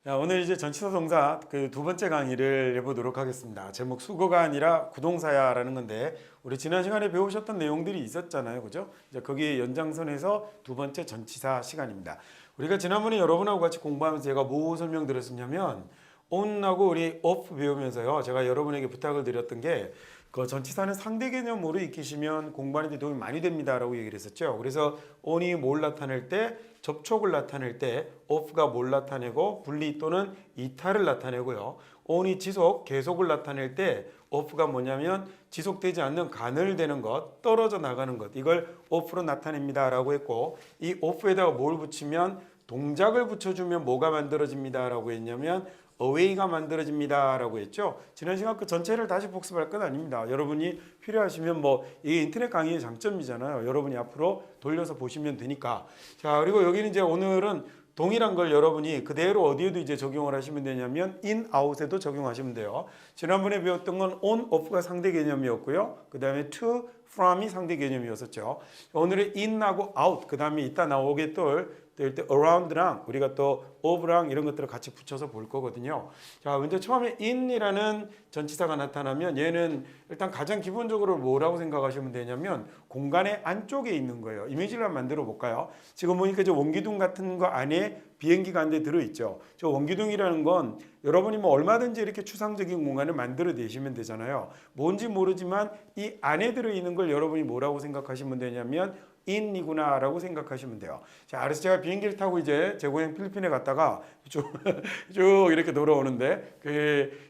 자, 오늘 이제 전치사 동사 그 두 번째 강의를 해보도록 하겠습니다. 제목 수거가 아니라 구동사야라는 건데 우리 지난 시간에 배우셨던 내용들이 있었잖아요, 그죠? 이제 거기 연장선에서 두 번째 전치사 시간입니다. 우리가 지난번에 여러분하고 같이 공부하면서 제가 뭐 설명드렸었냐면 on하고 우리 off 배우면서요, 제가 여러분에게 부탁을 드렸던 게 그 전치사는 상대 개념으로 익히시면 공부하는 데 도움이 많이 됩니다라고 얘기를 했었죠. 그래서 on이 뭘 나타낼 때, 접촉을 나타낼 때 off가 뭘 나타내고 분리 또는 이탈을 나타내고요. on이 지속, 계속을 나타낼 때 off가 뭐냐면 지속되지 않는 가늘되는 것, 떨어져 나가는 것, 이걸 off로 나타냅니다라고 했고, 이 off에다가 뭘 붙이면 동작을 붙여주면 뭐가 만들어집니다라고 했냐면 away가 만들어집니다라고 했죠. 지난 시간 그 전체를 다시 복습할 건 아닙니다. 여러분이 필요하시면 뭐 이게 인터넷 강의의 장점이잖아요. 여러분이 앞으로 돌려서 보시면 되니까. 자, 그리고 여기는 이제 오늘은 동일한 걸 여러분이 그대로 어디에도 이제 적용을 하시면 되냐면 in, out에도 적용하시면 돼요. 지난번에 배웠던 건 on, off가 상대 개념이었고요. 그 다음에 to, from이 상대 개념이었었죠. 오늘은 in하고 out, 그 다음에 이따 나오게 될 때 around랑 우리가 또 of랑 이런 것들을 같이 붙여서 볼 거거든요. 자, 먼저 처음에 in이라는 전치사가 나타나면 얘는 일단 가장 기본적으로 뭐라고 생각하시면 되냐면 공간의 안쪽에 있는 거예요. 이미지를 한번 만들어 볼까요? 지금 보니까 저 원기둥 같은 거 안에 비행기가 한 대 들어있죠. 저 원기둥이라는 건 여러분이 뭐 얼마든지 이렇게 추상적인 공간을 만들어 내시면 되잖아요. 뭔지 모르지만 이 안에 들어있는 걸 여러분이 뭐라고 생각하시면 되냐면 in이구나 라고 생각하시면 돼요. 자, 그래서 제가 비행기를 타고 이제 제 고향 필리핀에 갔다가 쭉 이렇게 돌아오는데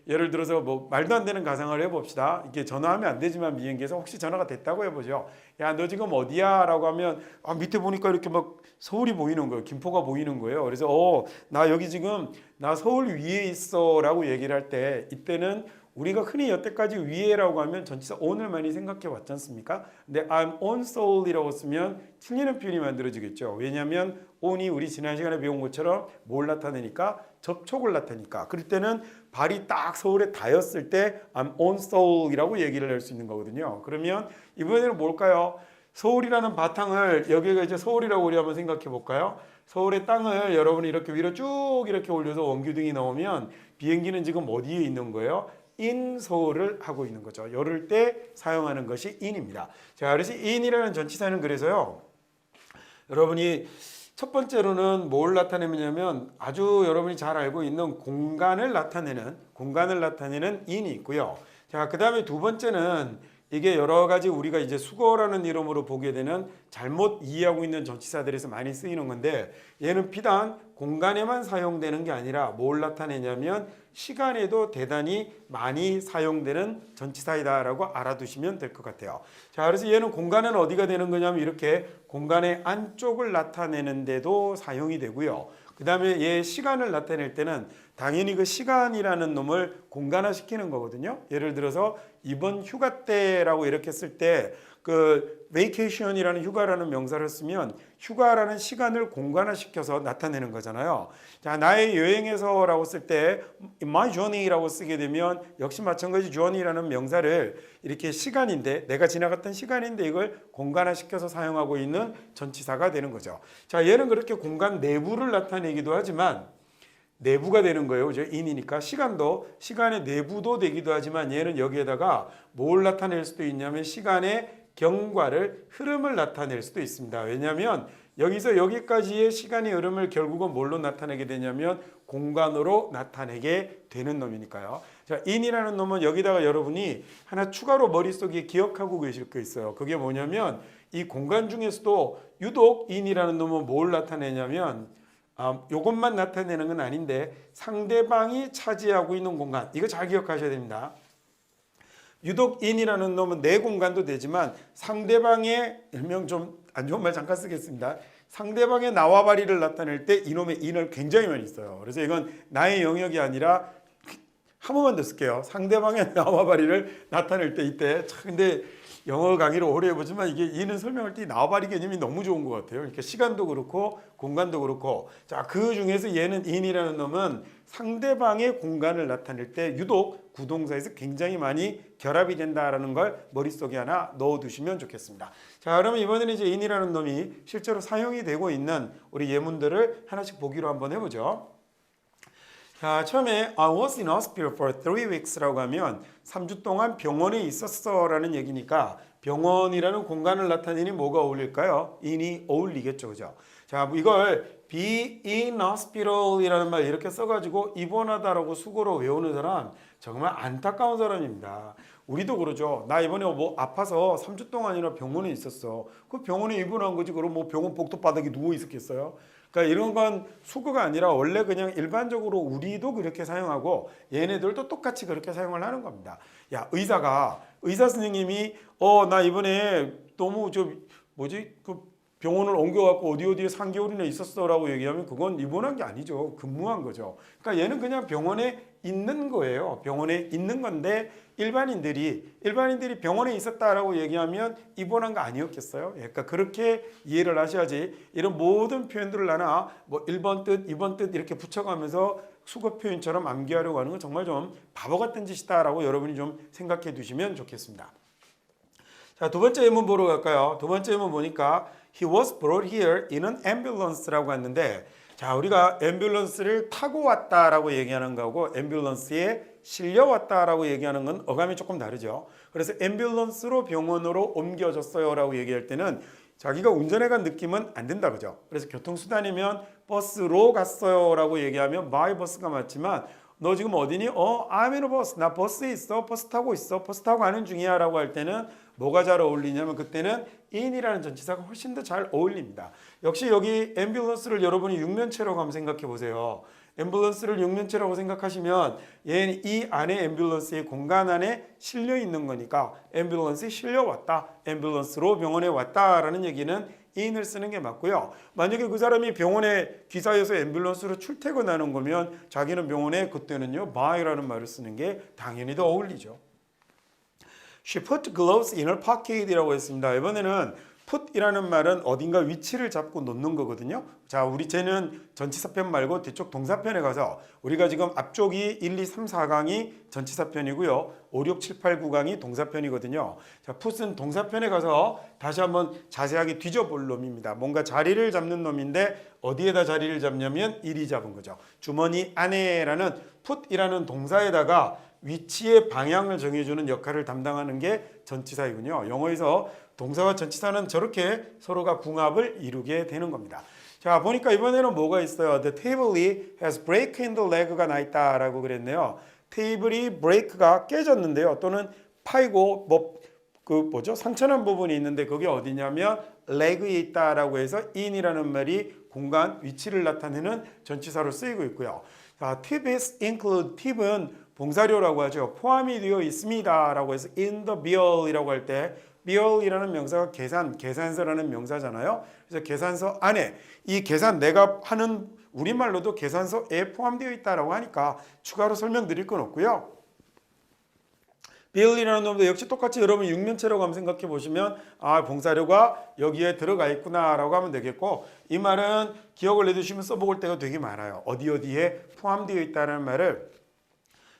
예를 들어서 뭐 말도 안 되는 가상을 해봅시다. 이게 전화하면 안 되지만 비행기에서 혹시 전화가 됐다고 해보죠. 야, 너 지금 어디야? 라고 하면 밑에 보니까 이렇게 막 서울이 보이는 거예요. 김포가 보이는 거예요. 그래서 나 여기 지금 나 서울 위에 있어 라고 얘기를 할 때 이때는 우리가 흔히 여태까지 위에라고 하면 전치사 on을 많이 생각해 왔지 않습니까? 근데 I'm on Seoul이라고 쓰면 틀리는 표현이 만들어지겠죠. 왜냐하면 on이 우리 지난 시간에 배운 것처럼 뭘 나타내니까 접촉을 나타내니까. 그럴 때는 발이 딱 서울에 닿았을 때 I'm on Seoul이라고 얘기를 할 수 있는 거거든요. 그러면 이번에는 뭘까요? 서울이라는 바탕을 여기가 이제 서울이라고 우리 한번 생각해 볼까요? 서울의 땅을 여러분이 이렇게 위로 쭉 이렇게 올려서 원기둥이 나오면 비행기는 지금 어디에 있는 거예요? in 서울을 하고 있는 거죠. 이럴 때 사용하는 것이 in입니다. 자, 그래서 in이라는 전치사는 그래서요, 여러분이 첫 번째로는 뭘 나타내냐면 아주 여러분이 잘 알고 있는 공간을 나타내는 in이 있고요. 자, 그 다음에 두 번째는 이게 여러 가지 우리가 이제 수거라는 이름으로 보게 되는 잘못 이해하고 있는 전치사들에서 많이 쓰이는 건데, 얘는 비단 공간에만 사용되는 게 아니라 뭘 나타내냐면 시간에도 대단히 많이 사용되는 전치사이다라고 알아두시면 될 것 같아요. 자, 그래서 얘는 공간은 어디가 되는 거냐면 이렇게 공간의 안쪽을 나타내는데도 사용이 되고요. 그 다음에 얘 시간을 나타낼 때는 당연히 그 시간이라는 놈을 공간화시키는 거거든요. 예를 들어서 이번 휴가 때라고 이렇게 쓸 때 그 vacation이라는 휴가라는 명사를 쓰면 휴가라는 시간을 공간화시켜서 나타내는 거잖아요. 자, 나의 여행에서라고 쓸 때 my journey라고 쓰게 되면 역시 마찬가지 journey라는 명사를 이렇게 시간인데 내가 지나갔던 시간인데 이걸 공간화시켜서 사용하고 있는 전치사가 되는 거죠. 자, 얘는 그렇게 공간 내부를 나타내기도 하지만 내부가 되는 거예요. 그죠? in이니까 시간의 내부도 되기도 하지만 얘는 여기에다가 뭘 나타낼 수도 있냐면 시간의 경과를 흐름을 나타낼 수도 있습니다. 왜냐하면 여기서 여기까지의 시간의 흐름을 결국은 뭘로 나타내게 되냐면 공간으로 나타내게 되는 놈이니까요. 자, in이라는 놈은 여기다가 여러분이 하나 추가로 머릿속에 기억하고 계실 거 있어요. 그게 뭐냐면 이 공간 중에서도 유독 in이라는 놈은 뭘 나타내냐면 이것만 나타내는 건 아닌데 상대방이 차지하고 있는 공간, 이거 잘 기억하셔야 됩니다. 유독 in이라는 놈은 내 공간도 되지만 상대방의, 일명 좀 안 좋은 말 잠깐 쓰겠습니다. 상대방의 나와 바리를 나타낼 때 이놈의 in을 굉장히 많이 써요. 그래서 이건 나의 영역이 아니라 한 번만 더 쓸게요. 상대방의 나와 바리를 나타낼 때 이때 근데 영어 강의를 오래 해보지만 이게 이는 설명할 때 나와바리 개념이 너무 좋은 것 같아요. 그러니까 시간도 그렇고 공간도 그렇고, 자, 그 중에서 얘는 in이라는 놈은 상대방의 공간을 나타낼 때 유독 구동사에서 굉장히 많이 결합이 된다라는 걸 머릿속에 하나 넣어두시면 좋겠습니다. 자, 그러면 이번에는 이제 in이라는 놈이 실제로 사용이 되고 있는 우리 예문들을 하나씩 보기로 한번 해보죠. 자, 처음에 I was in hospital for 3 weeks라고 하면 3주 동안 병원에 있었어라는 얘기니까 병원이라는 공간을 나타내니 뭐가 어울릴까요? in이 어울리겠죠, 그죠? 자, 이걸 be in hospital이라는 말 이렇게 써가지고 입원하다라고 수고로 외우는 사람 정말 안타까운 사람입니다. 우리도 그러죠. 나 이번에 뭐 아파서 3주 동안이나 병원에 있었어. 그 병원에 입원한 거지. 그럼 뭐 병원 복도바닥에 누워 있었겠어요? 그러니까 이런 건 수고가 아니라 원래 그냥 일반적으로 우리도 그렇게 사용하고 얘네들도 똑같이 그렇게 사용을 하는 겁니다. 야, 의사 선생님이 나 이번에 너무 그 병원을 옮겨갖고 어디에 3개월이나 있었어라고 얘기하면 그건 입원한 게 아니죠. 근무한 거죠. 그러니까 얘는 그냥 병원에 있는 거예요. 병원에 있는 건데 일반인들이 병원에 있었다라고 얘기하면 입원한 거 아니었겠어요? 그러니까 그렇게 이해를 하셔야지 이런 모든 표현들을 하나 뭐 1번 뜻, 2번 뜻 이렇게 붙여가면서 수거 표현처럼 암기하려고 하는 건 정말 좀 바보 같은 짓이다라고 여러분이 좀 생각해 두시면 좋겠습니다. 자, 두 번째 예문 보러 갈까요? 두 번째 예문 보니까 He was brought here in an ambulance라고 했는데 자, 우리가 앰뷸런스를 타고 왔다라고 얘기하는 거하고 앰뷸런스에 실려왔다라고 얘기하는 건 어감이 조금 다르죠. 그래서 앰뷸런스로 병원으로 옮겨졌어요라고 얘기할 때는 자기가 운전해간 느낌은 안 든다, 그죠? 그래서 교통수단이면 버스로 갔어요라고 얘기하면 my 버스가 맞지만 너 지금 어디니? I'm in a bus. 나 버스에 있어. 버스 타고 있어. 버스 타고 가는 중이야 라고 할 때는 뭐가 잘 어울리냐면 그때는 in이라는 전치사가 훨씬 더 잘 어울립니다. 역시 여기 앰뷸런스를 여러분이 육면체라고 한번 생각해 보세요. 앰뷸런스를 육면체라고 생각하시면 얘는 이 안에 앰뷸런스의 공간 안에 실려 있는 거니까 앰뷸런스에 실려왔다. 앰뷸런스로 병원에 왔다라는 얘기는 in을 쓰는 게 맞고요. 만약에 그 사람이 병원에 기사여서 앰뷸런스로 출퇴근하는 거면 자기는 병원에 그때는요 by라는 말을 쓰는 게 당연히 더 어울리죠. She put gloves in her pocket이라고 했습니다. 이번에는 put이라는 말은 어딘가 위치를 잡고 놓는 거거든요. 자, 우리 쟤는 전치사편 말고 뒤쪽 동사편에 가서 우리가 지금 앞쪽이 1, 2, 3, 4강이 전치사편이고요. 5, 6, 7, 8, 9강이 동사편이거든요. 자, put은 동사편에 가서 다시 한번 자세하게 뒤져볼 놈입니다. 뭔가 자리를 잡는 놈인데 어디에다 자리를 잡냐면 1이 잡은 거죠. 주머니 안에라는 put이라는 동사에다가 위치의 방향을 정해주는 역할을 담당하는 게 전치사이군요. 영어에서 동사와 전치사는 저렇게 서로가 궁합을 이루게 되는 겁니다. 자, 보니까 이번에는 뭐가 있어요? The table has break in the leg가 나 있다라고 그랬네요. 테이블이 break가 깨졌는데요. 또는 파이고 상처난 부분이 있는데 그게 어디냐면 leg에 있다라고 해서 in이라는 말이 공간, 위치를 나타내는 전치사로 쓰이고 있고요. 자, tip is include. 팁은 봉사료라고 하죠. 포함이 되어 있습니다라고 해서 in the bill이라고 할 때 bill이라는 명사가 계산서라는 명사잖아요. 그래서 계산서 안에 이 계산 내가 하는 우리말로도 계산서에 포함되어 있다라고 하니까 추가로 설명드릴 건 없고요. bill이라는 놈도 역시 똑같이 여러분 육면체라고 한번 생각해 보시면 봉사료가 여기에 들어가 있구나라고 하면 되겠고 이 말은 기억을 내두시면 써먹을 때가 되게 많아요. 어디에 포함되어 있다는 말을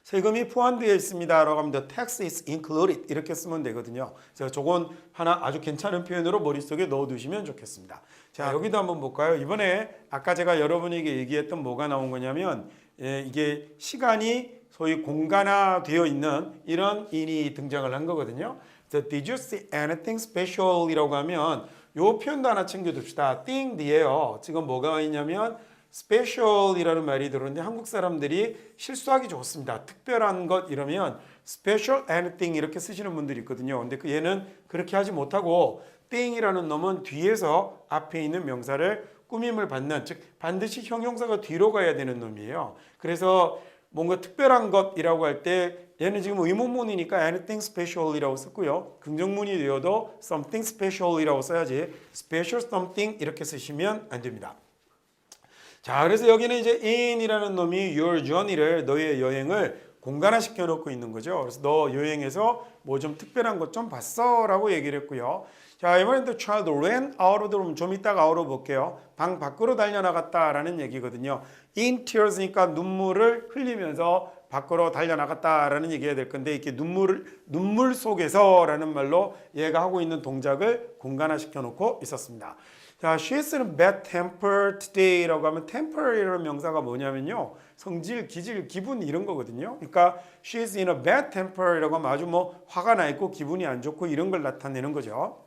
세금이 포함되어 있습니다라고 하면 the tax is included 이렇게 쓰면 되거든요. 그래서 저건 하나 아주 괜찮은 표현으로 머릿속에 넣어두시면 좋겠습니다. 자, 여기도 한번 볼까요? 이번에 아까 제가 여러분에게 얘기했던 뭐가 나온 거냐면 이게 시간이 소위 공간화되어 있는 이런 인이 등장을 한 거거든요. 그래서 Did you see anything special? 이라고 하면 요 표현도 하나 챙겨둡시다. thing 뒤에요. 지금 뭐가 있냐면 special이라는 말이 들어오는데 한국 사람들이 실수하기 좋습니다. 특별한 것 이러면 special anything 이렇게 쓰시는 분들이 있거든요. 근데 얘는 그렇게 하지 못하고 thing이라는 놈은 뒤에서 앞에 있는 명사를 꾸밈을 받는, 즉 반드시 형용사가 뒤로 가야 되는 놈이에요. 그래서 뭔가 특별한 것이라고 할 때 얘는 지금 의문문이니까 anything special이라고 썼고요. 긍정문이 되어도 something special이라고 써야지 special something 이렇게 쓰시면 안 됩니다. 자, 그래서 여기는 이제 in이라는 놈이 your journey를 너의 여행을 공간화 시켜 놓고 있는 거죠. 그래서 너 여행에서 뭐 좀 특별한 것 좀 봤어? 라고 얘기를 했고요. 자, 이번엔 the child ran out of the room. 좀 이따가 out로 볼게요. 방 밖으로 달려나갔다라는 얘기거든요. in tears니까 눈물을 흘리면서 밖으로 달려나갔다라는 얘기가 될 건데, 이렇게 눈물 속에서라는 말로 얘가 하고 있는 동작을 공간화시켜 놓고 있었습니다. 자, she's in a bad temper today라고 하면 temper이라는 명사가 뭐냐면요, 성질, 기질, 기분 이런 거거든요. 그러니까 she's in a bad temper이라고 하면 아주 뭐 화가 나 있고 기분이 안 좋고 이런 걸 나타내는 거죠.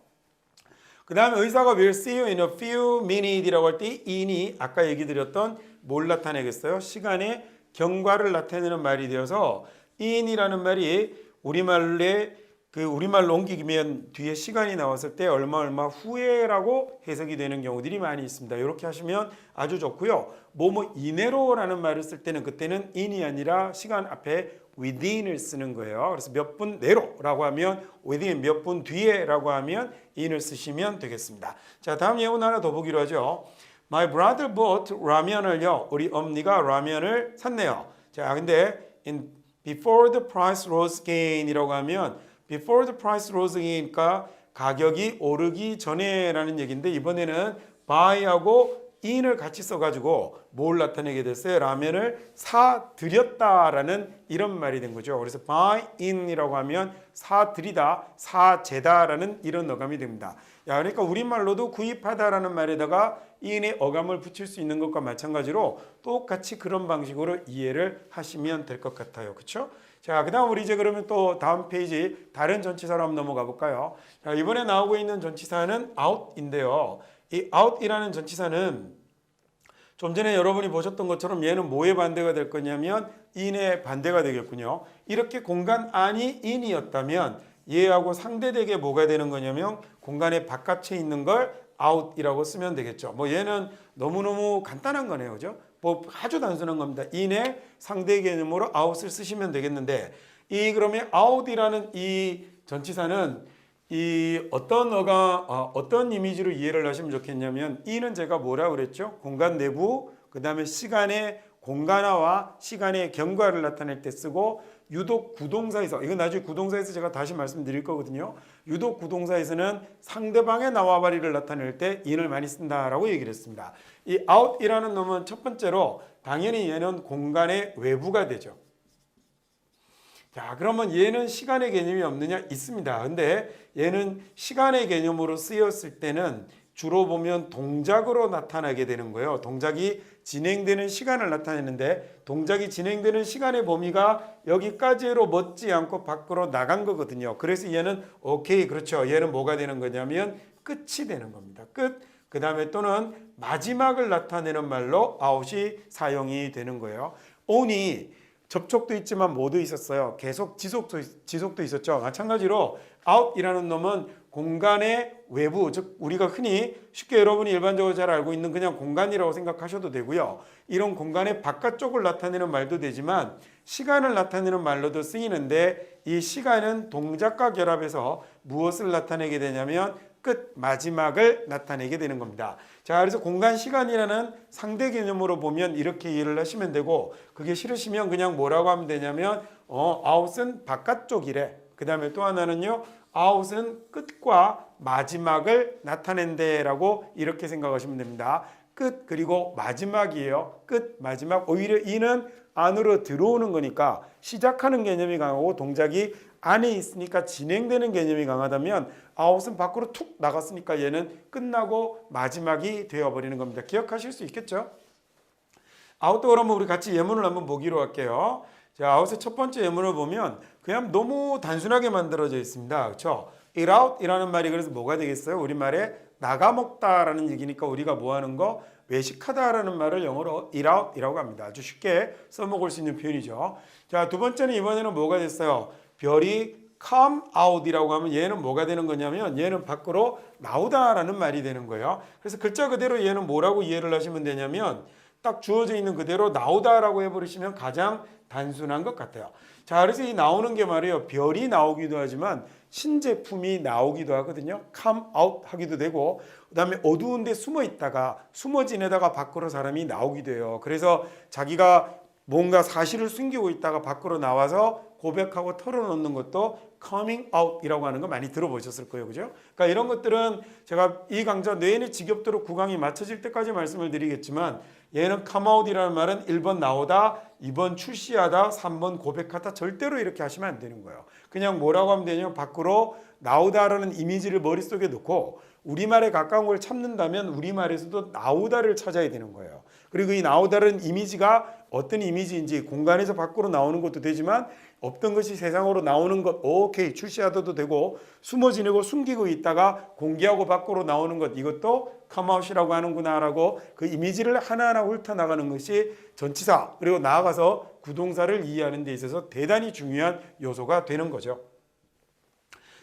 그 다음에 의사가 will see you in a few minutes이라고 할 때 in이 아까 얘기 드렸던 뭘 나타내겠어요? 시간의 경과를 나타내는 말이 되어서 in이라는 말이 우리말로 옮기면 뒤에 시간이 나왔을 때 얼마 후에라고 해석이 되는 경우들이 많이 있습니다. 이렇게 하시면 아주 좋고요. 뭐뭐 이내로라는 말을 쓸 때는 그때는 in이 아니라 시간 앞에 within을 쓰는 거예요. 그래서 몇 분 내로라고 하면 within, 몇 분 뒤에라고 하면 in을 쓰시면 되겠습니다. 자, 다음 예문 하나 더 보기로 하죠. My brother bought 라면을요. 우리 엄니가 라면을 샀네요. 자, 근데 before the price rose again이라고 하면 before the price rose again이니까 가격이 오르기 전에라는 얘기인데, 이번에는 buy하고 in을 같이 써가지고 뭘 나타내게 됐어요? 라면을 사들였다라는 이런 말이 된 거죠. 그래서 buy in이라고 하면 사들이다, 사재다라는 이런 어감이 됩니다. 야, 그러니까 우리말로도 구입하다라는 말에다가 in의 어감을 붙일 수 있는 것과 마찬가지로 똑같이 그런 방식으로 이해를 하시면 될 것 같아요. 그렇죠? 자, 그 다음 우리 이제 그러면 또 다음 페이지 다른 전치사로 한번 넘어가 볼까요? 자, 이번에 나오고 있는 전치사는 out인데요. 이 out이라는 전치사는 좀 전에 여러분이 보셨던 것처럼 얘는 뭐의 반대가 될 거냐면 in의 반대가 되겠군요. 이렇게 공간 안이 in이었다면 얘하고 상대되게 뭐가 되는 거냐면 공간의 바깥에 있는 걸 out이라고 쓰면 되겠죠. 뭐 얘는 너무너무 간단한 거네요. 그죠? 뭐 아주 단순한 겁니다. in의 상대 개념으로 out을 쓰시면 되겠는데, 그러면 out이라는 이 전치사는 어떤 이미지로 이해를 하시면 좋겠냐면, in은 제가 뭐라 그랬죠? 공간 내부, 그 다음에 시간의 공간화와 시간의 경과를 나타낼 때 쓰고, 유독 구동사에서, 이건 나중에 구동사에서 제가 다시 말씀드릴 거거든요. 유독 구동사에서는 상대방의 나와바리를 나타낼 때 in을 많이 쓴다라고 얘기를 했습니다. 이 out이라는 놈은 첫 번째로 당연히 얘는 공간의 외부가 되죠. 자, 그러면 얘는 시간의 개념이 없느냐? 있습니다. 근데 얘는 시간의 개념으로 쓰였을 때는 주로 보면 동작으로 나타나게 되는 거예요. 동작이 진행되는 시간을 나타내는데, 동작이 진행되는 시간의 범위가 여기까지로 멎지 않고 밖으로 나간 거거든요. 그래서 얘는 오케이, 그렇죠. 얘는 뭐가 되는 거냐면 끝이 되는 겁니다. 끝. 그 다음에 또는 마지막을 나타내는 말로 out이 사용이 되는 거예요. on이 접촉도 있지만 뭐도 있었어요. 계속 지속도 있었죠. 마찬가지로 out이라는 놈은 공간의 외부, 즉 우리가 흔히 쉽게 여러분이 일반적으로 잘 알고 있는 그냥 공간이라고 생각하셔도 되고요. 이런 공간의 바깥쪽을 나타내는 말도 되지만 시간을 나타내는 말로도 쓰이는데, 이 시간은 동작과 결합해서 무엇을 나타내게 되냐면 끝, 마지막을 나타내게 되는 겁니다. 자, 그래서 공간 시간이라는 상대 개념으로 보면 이렇게 이해를 하시면 되고, 그게 싫으시면 그냥 뭐라고 하면 되냐면 out은 바깥쪽이래. 그 다음에 또 하나는요, out은 끝과 마지막을 나타낸대라고 이렇게 생각하시면 됩니다. 끝 그리고 마지막이에요. 끝, 마지막. 오히려 이는 안으로 들어오는 거니까 시작하는 개념이 강하고 동작이 안에 있으니까 진행되는 개념이 강하다면, out은 밖으로 툭 나갔으니까 얘는 끝나고 마지막이 되어버리는 겁니다. 기억하실 수 있겠죠? out도 그러면 우리 같이 예문을 한번 보기로 할게요. 자, out의 첫 번째 예문을 보면 그냥 너무 단순하게 만들어져 있습니다. 그렇죠? eat out이라는 말이 그래서 뭐가 되겠어요? 우리말에 나가먹다라는 얘기니까 우리가 뭐 하는 거? 외식하다라는 말을 영어로 eat out이라고 합니다. 아주 쉽게 써먹을 수 있는 표현이죠. 자, 두 번째는 이번에는 뭐가 됐어요? 별이 come out이라고 하면 얘는 뭐가 되는 거냐면 얘는 밖으로 나오다라는 말이 되는 거예요. 그래서 글자 그대로 얘는 뭐라고 이해를 하시면 되냐면 딱 주어져 있는 그대로 나오다라고 해버리시면 가장 단순한 것 같아요. 자, 그래서 이 나오는 게 말이에요. 별이 나오기도 하지만 신제품이 나오기도 하거든요. come out 하기도 되고, 그 다음에 어두운 데 숨어 있다가 숨어 지내다가 밖으로 사람이 나오기도 해요. 그래서 자기가 뭔가 사실을 숨기고 있다가 밖으로 나와서 고백하고 털어놓는 것도 coming out이라고 하는 거 많이 들어보셨을 거예요. 그죠? 그러니까 이런 것들은 제가 이 강좌 내내 지겹도록 구강이 맞춰질 때까지 말씀을 드리겠지만 얘는 come out이라는 말은 1번 나오다, 2번 출시하다, 3번 고백하다 절대로 이렇게 하시면 안 되는 거예요. 그냥 뭐라고 하면 되냐면 밖으로 나오다라는 이미지를 머릿속에 넣고 우리말에 가까운 걸 찾는다면 우리말에서도 나오다를 찾아야 되는 거예요. 그리고 이 나오다는 이미지가 어떤 이미지인지 공간에서 밖으로 나오는 것도 되지만 없던 것이 세상으로 나오는 것, 오케이, 출시하다도 되고 숨어 지내고 숨기고 있다가 공개하고 밖으로 나오는 것, 이것도 컴아웃이라고 하는구나라고 그 이미지를 하나하나 훑어나가는 것이 전치사 그리고 나아가서 구동사를 이해하는 데 있어서 대단히 중요한 요소가 되는 거죠.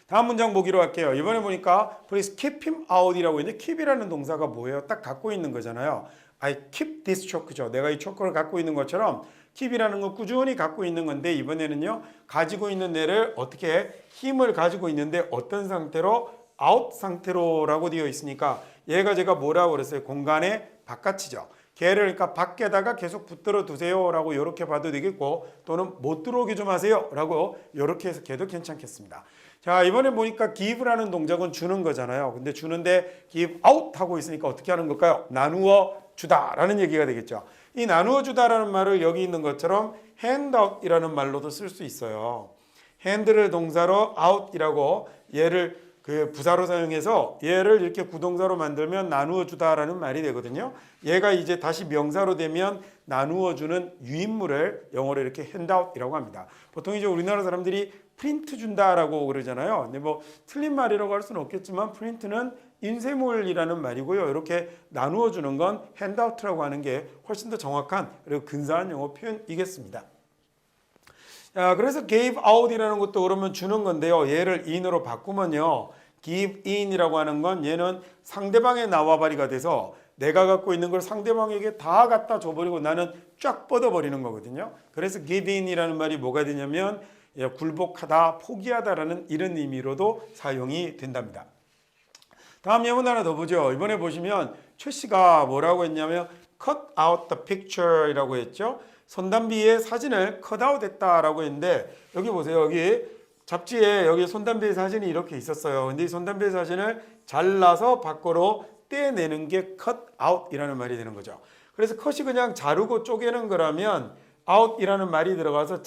다음 문장 보기로 할게요. 이번에 보니까 please keep him out이라고 했는데 keep이라는 동사가 뭐예요? 딱 갖고 있는 거잖아요. I keep this choke죠. 내가 이 초크를 갖고 있는 것처럼 keep이라는 건 꾸준히 갖고 있는 건데 이번에는요. 가지고 있는 애를 어떻게 힘을 가지고 있는데 어떤 상태로 out 상태로라고 되어 있으니까 얘가 제가 뭐라고 그랬어요? 공간의 바깥이죠. 걔를 그러니까 밖에다가 계속 붙들어 두세요라고 이렇게 봐도 되겠고 또는 못 들어오게 좀 하세요라고 이렇게 해서 걔도 괜찮겠습니다. 자 이번에 보니까 give라는 동작은 주는 거잖아요. 근데 주는데 give out 하고 있으니까 어떻게 하는 걸까요? 나누어 주다라는 얘기가 되겠죠. 이 나누어 주다라는 말을 여기 있는 것처럼 hand out이라는 말로도 쓸 수 있어요. hand를 동사로 out이라고 얘를 그 부사로 사용해서 얘를 이렇게 구동사로 만들면 나누어 주다라는 말이 되거든요. 얘가 이제 다시 명사로 되면 나누어 주는 유인물을 영어로 이렇게 handout이라고 합니다. 보통 이제 우리나라 사람들이 프린트 준다라고 그러잖아요. 근데 뭐 틀린 말이라고 할 수는 없겠지만 프린트는 인쇄물이라는 말이고요. 이렇게 나누어 주는 건 handout라고 하는 게 훨씬 더 정확한 그리고 근사한 영어 표현이겠습니다. 자, 그래서 gave out이라는 것도 그러면 주는 건데요. 얘를 in으로 바꾸면요. give in이라고 하는 건 얘는 상대방의 나와바리가 돼서 내가 갖고 있는 걸 상대방에게 다 갖다 줘버리고 나는 쫙 뻗어버리는 거거든요. 그래서 give in이라는 말이 뭐가 되냐면 굴복하다, 포기하다라는 이런 의미로도 사용이 된답니다. 다음 예문 하나 더 보죠. 이번에 보시면 최 씨가 뭐라고 했냐면 cut out the picture이라고 했죠. 손담비의 사진을 cut out 했다라고 했는데 여기 보세요. 여기 잡지에 여기 손담비의 사진이 이렇게 있었어요. 근데 이 손담비의 사진을 잘라서 밖으로 떼내는 게 cut out이라는 말이 되는 거죠. 그래서 cut이 그냥 자르고 쪼개는 거라면 out이라는 말이 들어가서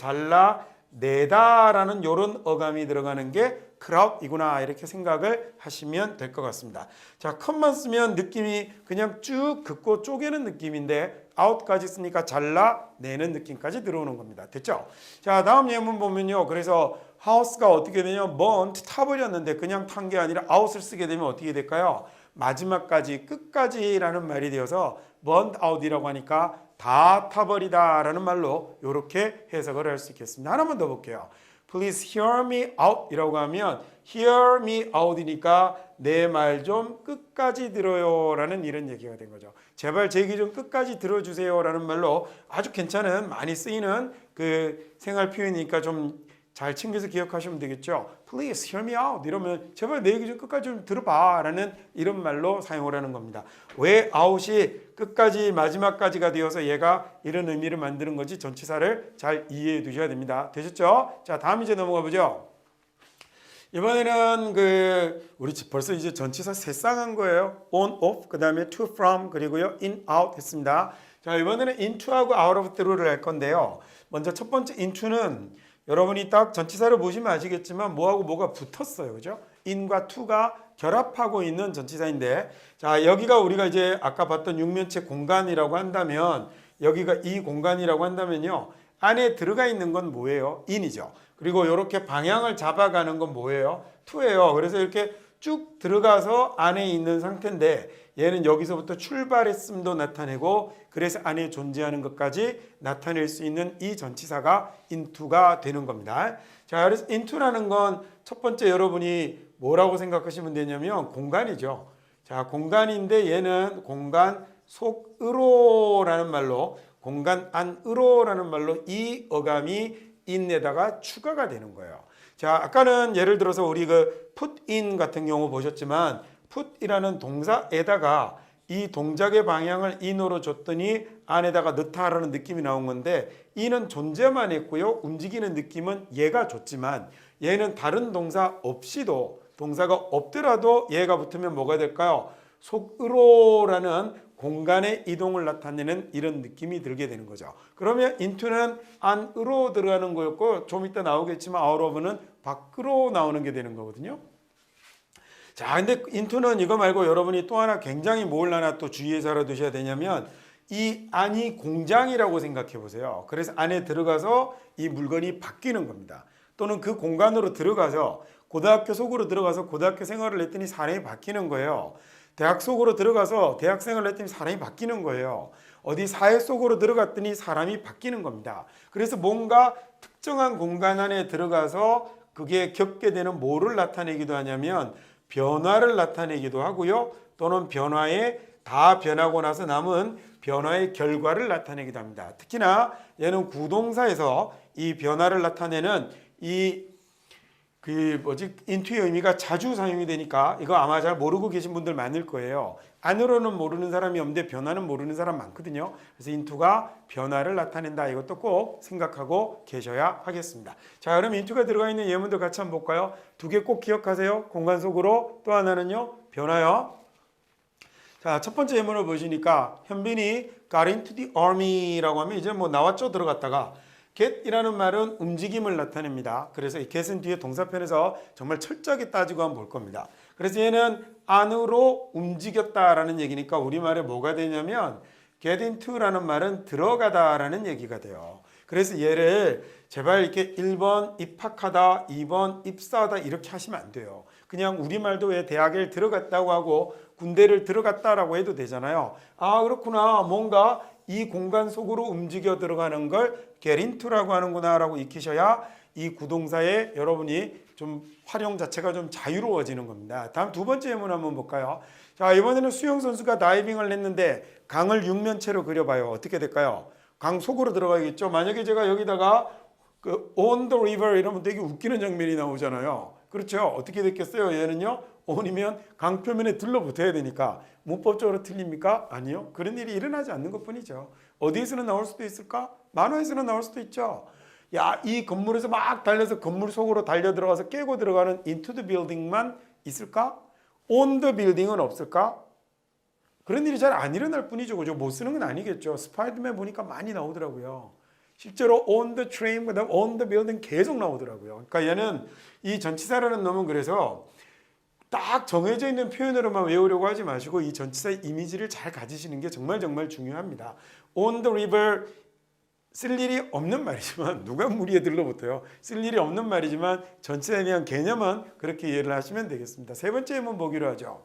잘라내다라는 이런 어감이 들어가는 게 크라웃이구나 이렇게 생각을 하시면 될 것 같습니다. 자, 컷만 쓰면 느낌이 그냥 쭉 긋고 쪼개는 느낌인데 아웃까지 쓰니까 잘라내는 느낌까지 들어오는 겁니다. 됐죠? 자, 다음 예문 보면요. 그래서 하우스가 어떻게 되냐면 burnt 타버렸는데 그냥 탄 게 아니라 아웃을 쓰게 되면 어떻게 될까요? 마지막까지 끝까지라는 말이 되어서 burnt out이라고 하니까 다 타버리다라는 말로 이렇게 해석을 할 수 있겠습니다. 하나만 더 볼게요. Please hear me out 이라고 하면 hear me out이니까 내 말 좀 끝까지 들어요 라는 이런 얘기가 된 거죠. 제발 제 얘기 좀 끝까지 들어주세요 라는 말로 아주 괜찮은 많이 쓰이는 그 생활 표현이니까 좀 잘 챙겨서 기억하시면 되겠죠. Please hear me out 이러면 제발 내 얘기 좀 끝까지 좀 들어봐 라는 이런 말로 사용을 하는 겁니다. 왜 out이 끝까지 마지막까지가 되어서 얘가 이런 의미를 만드는 건지 전치사를 잘 이해해 두셔야 됩니다. 되셨죠? 자, 다음 이제 넘어가 보죠. 이번에는 우리 벌써 이제 전치사 세 쌍한 거예요. on, off, 그 다음에 to, from, 그리고요 in, out 했습니다. 자, 이번에는 into하고 out of through를 할 건데요. 먼저 첫 번째 into는 여러분이 딱 전치사를 보시면 아시겠지만 뭐하고 뭐가 붙었어요. 그죠? in과 to가 결합하고 있는 전치사인데 자, 여기가 우리가 이제 아까 봤던 육면체 공간이라고 한다면 여기가 이 공간이라고 한다면요. 안에 들어가 있는 건 뭐예요? in이죠. 그리고 이렇게 방향을 잡아가는 건 뭐예요? to예요. 그래서 이렇게 쭉 들어가서 안에 있는 상태인데 얘는 여기서부터 출발했음도 나타내고 그래서 안에 존재하는 것까지 나타낼 수 있는 이 전치사가 into가 되는 겁니다. 자, 그래서 into라는 건 첫 번째 여러분이 뭐라고 생각하시면 되냐면 공간이죠. 자, 공간인데 얘는 공간 속으로라는 말로 공간 안으로라는 말로 이 어감이 in에다가 추가가 되는 거예요. 자, 아까는 예를 들어서 우리 put in 같은 경우 보셨지만 put이라는 동사에다가 이 동작의 방향을 in으로 줬더니 안에다가 넣다라는 느낌이 나온 건데 in은 존재만 했고요. 움직이는 느낌은 얘가 줬지만 얘는 다른 동사 없이도 동사가 없더라도 얘가 붙으면 뭐가 될까요? 속으로라는 공간의 이동을 나타내는 이런 느낌이 들게 되는 거죠. 그러면 into는 안으로 들어가는 거였고 좀 이따 나오겠지만 out of는 밖으로 나오는 게 되는 거거든요. 자, 근데 into는 이거 말고 여러분이 또 하나 굉장히 뭘 하나 또 주의해서 알아두셔야 되냐면 이 안이 공장이라고 생각해 보세요. 그래서 안에 들어가서 이 물건이 바뀌는 겁니다. 또는 그 공간으로 들어가서 고등학교 속으로 들어가서 고등학교 생활을 했더니 사람이 바뀌는 거예요. 대학 속으로 들어가서 대학 생활을 했더니 사람이 바뀌는 거예요. 어디 사회 속으로 들어갔더니 사람이 바뀌는 겁니다. 그래서 뭔가 특정한 공간 안에 들어가서 그게 겪게 되는 뭐를 나타내기도 하냐면 변화를 나타내기도 하고요. 또는 변화에 다 변하고 나서 남은 변화의 결과를 나타내기도 합니다. 특히나 얘는 구동사에서 이 변화를 나타내는 into의 의미가 자주 사용이 되니까 이거 아마 잘 모르고 계신 분들 많을 거예요. 안으로는 모르는 사람이 없는데 변화는 모르는 사람 많거든요. 그래서 into가 변화를 나타낸다. 이것도 꼭 생각하고 계셔야 하겠습니다. 자, 그럼 into가 들어가 있는 예문들 같이 한번 볼까요? 두 개 꼭 기억하세요. 공간 속으로, 또 하나는요, 변화요. 자, 첫 번째 예문을 보시니까 현빈이 got into the army라고 하면 이제 뭐 나왔죠, 들어갔다가. get이라는 말은 움직임을 나타냅니다. 그래서 이 get은 뒤에 동사편에서 정말 철저하게 따지고 한번 볼 겁니다. 그래서 얘는 안으로 움직였다라는 얘기니까 우리말에 뭐가 되냐면 get into라는 말은 들어가다라는 얘기가 돼요. 그래서 얘를 제발 이렇게 1번 입학하다, 2번 입사하다 이렇게 하시면 안 돼요. 그냥 우리말도 왜 대학에 들어갔다고 하고 군대를 들어갔다라고 해도 되잖아요. 아, 그렇구나. 뭔가 이 공간 속으로 움직여 들어가는 걸 get into라고 하는구나 라고 익히셔야 이 구동사에 여러분이 좀 활용 자체가 좀 자유로워지는 겁니다. 다음 두 번째 예문 한번 볼까요? 자, 이번에는 수영 선수가 다이빙을 했는데 강을 육면체로 그려봐요. 어떻게 될까요? 강 속으로 들어가겠죠. 만약에 제가 여기다가 on the river 이러면 되게 웃기는 장면이 나오잖아요. 그렇죠? 어떻게 됐겠어요? 얘는요, on이면 강 표면에 들러붙어야 되니까 문법적으로 틀립니까? 아니요. 그런 일이 일어나지 않는 것뿐이죠. 어디에서는 나올 수도 있을까? 만화에서는 나올 수도 있죠. 야, 이 건물에서 막 달려서 건물 속으로 달려 들어가서 깨고 들어가는 into the building만 있을까? on the building은 없을까? 그런 일이 잘 안 일어날 뿐이죠. 그죠? 못 쓰는 건 아니겠죠. 스파이더맨 보니까 많이 나오더라고요. 실제로 on the train, 그다음 on the building 계속 나오더라고요. 그러니까 얘는 이 전치사라는 놈은 그래서 딱 정해져 있는 표현으로만 외우려고 하지 마시고 이 전치사의 이미지를 잘 가지시는 게 정말 정말 중요합니다. on the river 쓸 일이 없는 말이지만 누가 물 위에 들러붙어요. 쓸 일이 없는 말이지만 전치사에 대한 개념은 그렇게 이해를 하시면 되겠습니다. 세 번째 예문 보기로 하죠.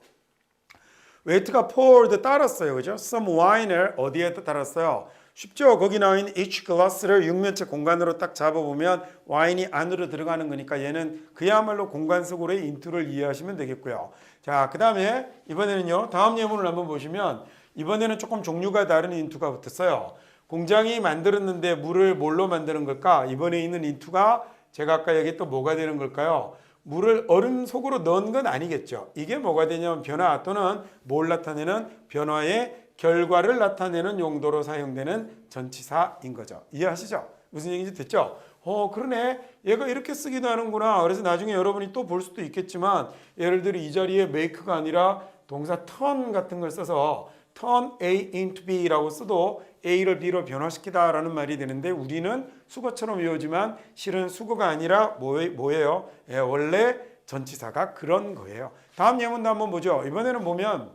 웨이트가 poured 따랐어요. 그죠? some wine을 어디에다 따랐어요? 쉽죠? 거기 나와 있는 each glass를 육면체 공간으로 딱 잡아보면 와인이 안으로 들어가는 거니까 얘는 그야말로 공간 속으로의 into를 이해하시면 되겠고요. 자, 그 다음에 이번에는요. 다음 예문을 한번 보시면 이번에는 조금 종류가 다른 into가 붙었어요. 공장이 만들었는데 물을 뭘로 만드는 걸까? 이번에 있는 into가 제가 아까 얘기했던 뭐가 되는 걸까요? 물을 얼음 속으로 넣은 건 아니겠죠. 이게 뭐가 되냐면 변화 또는 뭘 나타내는 변화의 결과를 나타내는 용도로 사용되는 전치사인 거죠. 이해하시죠? 무슨 얘기인지 됐죠? 그러네. 얘가 이렇게 쓰기도 하는구나. 그래서 나중에 여러분이 또 볼 수도 있겠지만 예를 들어 이 자리에 make가 아니라 동사 turn 같은 걸 써서 turn A into B라고 써도 A를 B로 변화시키다 라는 말이 되는데 우리는 수거처럼 외우지만 실은 수거가 아니라 뭐예요? 원래 전치사가 그런 거예요. 다음 예문도 한번 보죠. 이번에는 보면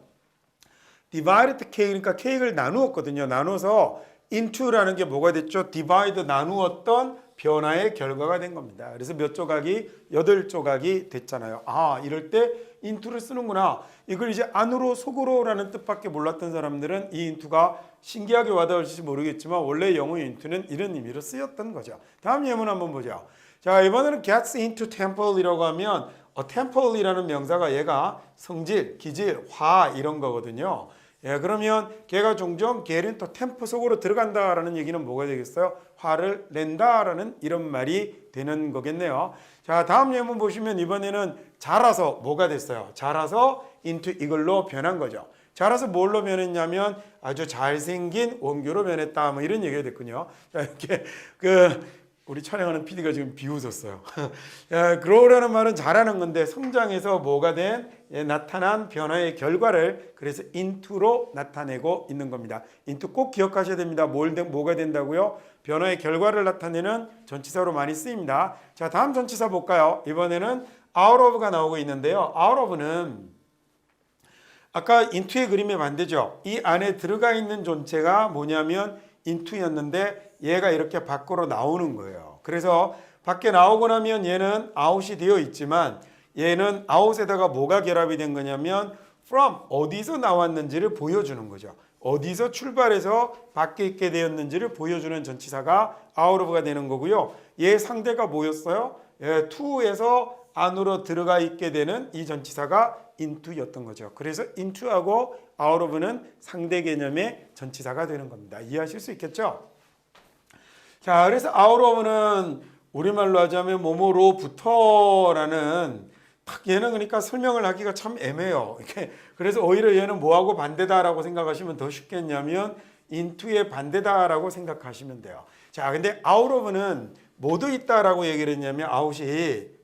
divided cake, 그러니까 케이크를 나누었거든요. 나눠서 into라는 게 뭐가 됐죠? divide, 나누었던 변화의 결과가 된 겁니다. 그래서 몇 조각이? 8조각이 됐잖아요. 아, 이럴 때 into를 쓰는구나. 이걸 이제 안으로 속으로라는 뜻밖에 몰랐던 사람들은 이 into가 신기하게 와닿을지 모르겠지만 원래 영어 into는 이런 의미로 쓰였던 거죠. 다음 예문 한번 보죠. 자, 이번에는 gets into temple이라고 하면 temple이라는 명사가 얘가 성질, 기질, 화 이런 거거든요. 예, 그러면 걔가 종종 get into temple 속으로 들어간다라는 얘기는 뭐가 되겠어요? 화를 낸다라는 이런 말이 되는 거겠네요. 자, 다음 예문 보시면 이번에는 자라서 뭐가 됐어요? 자라서 into 이걸로 변한 거죠. 자라서 뭘로 변했냐면 아주 잘생긴 원교로 변했다. 뭐 이런 얘기가 됐군요. 자, 이렇게 우리 촬영하는 PD가 지금 비웃었어요. grow라는 말은 자라는 건데 성장해서 뭐가 나타난 변화의 결과를 그래서 into로 나타내고 있는 겁니다. into 꼭 기억하셔야 됩니다. 뭐가 된다고요? 변화의 결과를 나타내는 전치사로 많이 쓰입니다. 자, 다음 전치사 볼까요? 이번에는 out of가 나오고 있는데요. out of는 아까 into의 그림의 반대죠. 이 안에 들어가 있는 존재가 뭐냐면 into였는데 얘가 이렇게 밖으로 나오는 거예요. 그래서 밖에 나오고 나면 얘는 out이 되어 있지만 얘는 out에다가 뭐가 결합이 된 거냐면 from 어디서 나왔는지를 보여주는 거죠. 어디서 출발해서 밖에 있게 되었는지를 보여주는 전치사가 out of가 되는 거고요. 얘 상대가 뭐였어요? to에서 안으로 들어가 있게 되는 이 전치사가 into였던 거죠. 그래서 into하고 out of는 상대 개념의 전치사가 되는 겁니다. 이해하실 수 있겠죠? 자, 그래서 out of는 우리말로 하자면 뭐뭐로부터라는 얘는 그러니까 설명을 하기가 참 애매해요. 그래서 오히려 얘는 뭐하고 반대다라고 생각하시면 더 쉽겠냐면 into의 반대다라고 생각하시면 돼요. 자, 근데 out of는 뭐도 있다라고 얘기를 했냐면 out이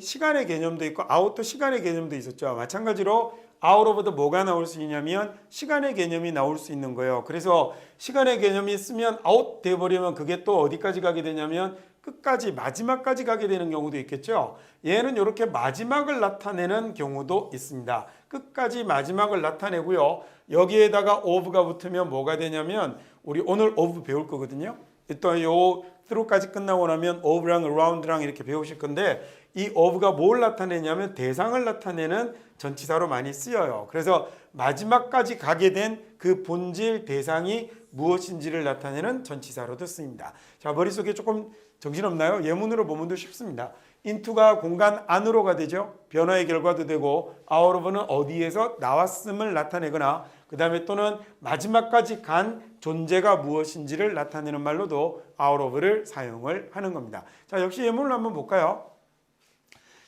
시간의 개념도 있고 out도 시간의 개념도 있었죠. 마찬가지로 out of도 뭐가 나올 수 있냐면 시간의 개념이 나올 수 있는 거예요. 그래서 시간의 개념이 있으면 out 돼버리면 그게 또 어디까지 가게 되냐면 끝까지 마지막까지 가게 되는 경우도 있겠죠. 얘는 이렇게 마지막을 나타내는 경우도 있습니다. 끝까지 마지막을 나타내고요. 여기에다가 of가 붙으면 뭐가 되냐면 우리 오늘 of 배울 거거든요. 또 요 through까지 끝나고 나면 of랑 around랑 이렇게 배우실 건데 이 of가 뭘 나타내냐면 대상을 나타내는 전치사로 많이 쓰여요. 그래서 마지막까지 가게 된 그 본질 대상이 무엇인지를 나타내는 전치사로도 쓰입니다. 자, 머릿속에 조금 정신없나요? 예문으로 보면 더 쉽습니다. into가 공간 안으로가 되죠. 변화의 결과도 되고 out of는 어디에서 나왔음을 나타내거나 그 다음에 또는 마지막까지 간 존재가 무엇인지를 나타내는 말로도 out of를 사용을 하는 겁니다. 자, 역시 예문을 한번 볼까요?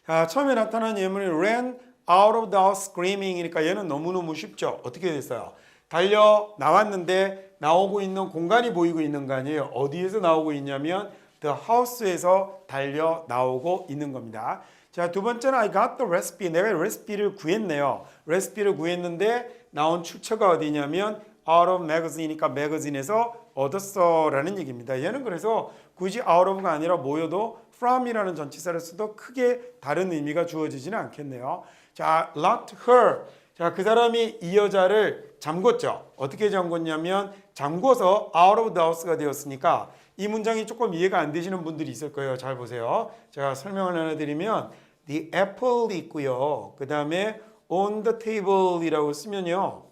자, 처음에 나타난 예문이 ran out of the house screaming이니까 얘는 너무너무 쉽죠. 어떻게 됐어요? 달려 나왔는데 나오고 있는 공간이 보이고 있는 거 아니에요. 어디에서 나오고 있냐면 the house에서 달려 나오고 있는 겁니다. 자, 두 번째는 I got the recipe. 내가 레시피를 구했네요. 레시피를 구했는데 나온 출처가 어디냐면 out of magazine이니까 magazine에서 얻었어라는 얘기입니다. 얘는 그래서 굳이 out of가 아니라 뭐여도 from이라는 전치사를 써도 크게 다른 의미가 주어지지는 않겠네요. 자, locked her. 자, 그 사람이 이 여자를 잠궜죠. 어떻게 잠궜냐면 잠궈서 out of the house가 되었으니까 이 문장이 조금 이해가 안 되시는 분들이 있을 거예요. 잘 보세요. 제가 설명을 하나 드리면 the apple 있고요. 그 다음에 on the table이라고 쓰면요.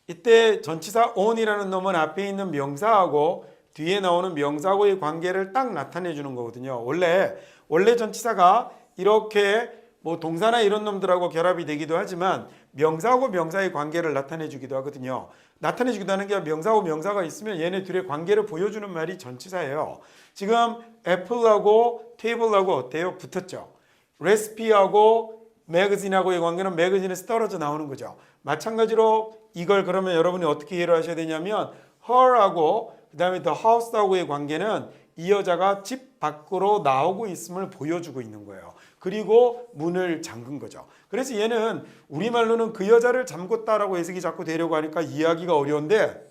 이때 전치사 on이라는 놈은 앞에 있는 명사하고 뒤에 나오는 명사하고의 관계를 딱 나타내 주는 거거든요. 원래 전치사가 이렇게 뭐 동사나 이런 놈들하고 결합이 되기도 하지만 명사하고 명사의 관계를 나타내 주기도 하거든요. 나타내 주기도 하는 게 명사하고 명사가 있으면 얘네 둘의 관계를 보여주는 말이 전치사예요. 지금 apple하고 table하고 어때요? 붙었죠. recipe하고 magazine하고의 관계는 magazine에서 떨어져 나오는 거죠. 마찬가지로 이걸 그러면 여러분이 어떻게 이해를 하셔야 되냐면 her하고 그 다음에 the house하고의 관계는 이 여자가 집 밖으로 나오고 있음을 보여주고 있는 거예요. 그리고 문을 잠근 거죠. 그래서 얘는 우리말로는 그 여자를 잠궜다라고 해석이 자꾸 되려고 하니까 이해하기가 어려운데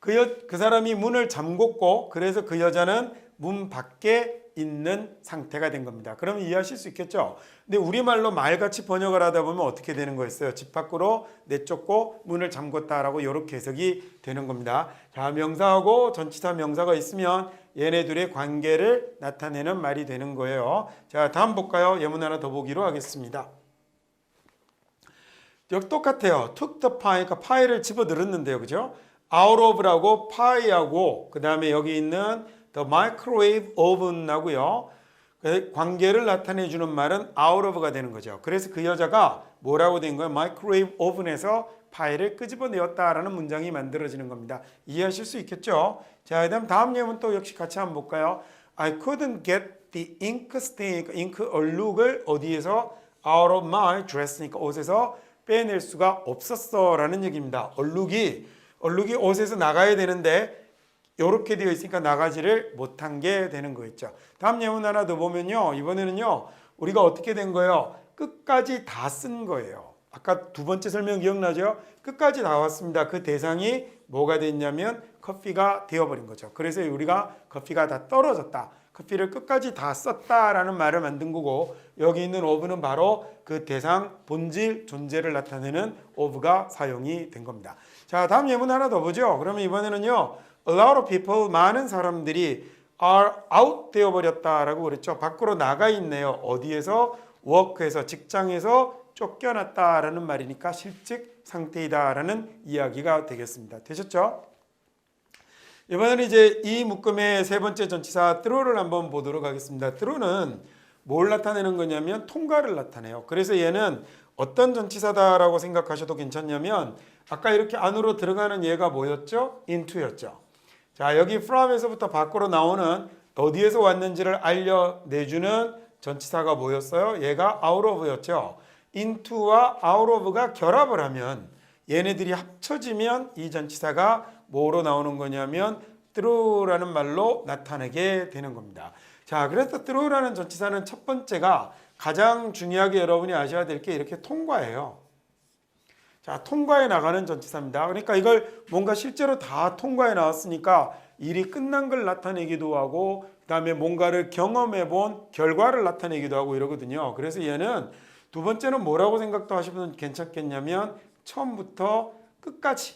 그 사람이 문을 잠궜고 그래서 그 여자는 문 밖에 있는 상태가 된 겁니다. 그러면 이해하실 수 있겠죠? 근데 우리말로 말같이 번역을 하다 보면 어떻게 되는 거였어요? 집 밖으로 내쫓고 문을 잠궜다라고 이렇게 해석이 되는 겁니다. 자, 명사하고 전치사 명사가 있으면 얘네 둘의 관계를 나타내는 말이 되는 거예요. 자, 다음 볼까요? 예문 하나 더 보기로 하겠습니다. 여기 똑같아요. took the pie, 그러니까 파이를 집어 들었는데요. 그죠? out of라고 pie하고 그 다음에 여기 있는 the microwave oven하고요. 관계를 나타내 주는 말은 out of가 되는 거죠. 그래서 그 여자가 뭐라고 된 거예요? microwave oven에서 파이를 끄집어내었다라는 문장이 만들어지는 겁니다. 이해하실 수 있겠죠? 자, 그다음 다음 예문 또 역시 같이 한번 볼까요? I couldn't get the ink stain, 잉크 얼룩을 어디에서 out of my dress니까 옷에서 빼낼 수가 없었어라는 얘기입니다. 얼룩이 옷에서 나가야 되는데 이렇게 되어 있으니까 나가지를 못한 게 되는 거였죠. 다음 예문 하나 더 보면요. 이번에는요. 우리가 어떻게 된 거예요? 끝까지 다 쓴 거예요. 아까 두 번째 설명 기억나죠? 끝까지 다 왔습니다. 그 대상이 뭐가 됐냐면 커피가 되어버린 거죠. 그래서 우리가 커피가 다 떨어졌다. 커피를 끝까지 다 썼다라는 말을 만든 거고 여기 있는 of는 바로 그 대상 본질 존재를 나타내는 of가 사용이 된 겁니다. 자, 다음 예문 하나 더 보죠. 그러면 이번에는요. A lot of people, 많은 사람들이 are out 되어버렸다라고 그랬죠. 밖으로 나가 있네요. 어디에서? work에서, 직장에서 쫓겨났다라는 말이니까 실직 상태이다라는 이야기가 되겠습니다. 되셨죠? 이번에는 이제 이 묶음의 세 번째 전치사 through를 한번 보도록 하겠습니다. through는 뭘 나타내는 거냐면 통과를 나타내요. 그래서 얘는 어떤 전치사다라고 생각하셔도 괜찮냐면 아까 이렇게 안으로 들어가는 얘가 뭐였죠? into였죠. 자, 여기 from에서부터 밖으로 나오는 어디에서 왔는지를 알려내주는 전치사가 뭐였어요? 얘가 out of였죠. into와 out of가 결합을 하면 얘네들이 합쳐지면 이 전치사가 뭐로 나오는 거냐면 through라는 말로 나타내게 되는 겁니다. 자, 그래서 through라는 전치사는 첫 번째가 가장 중요하게 여러분이 아셔야 될 게 이렇게 통과예요. 자, 통과해 나가는 전치사입니다. 그러니까 이걸 뭔가 실제로 다 통과해 나왔으니까 일이 끝난 걸 나타내기도 하고 그다음에 뭔가를 경험해 본 결과를 나타내기도 하고 이러거든요. 그래서 얘는 두 번째는 뭐라고 생각도 하시면 괜찮겠냐면 처음부터 끝까지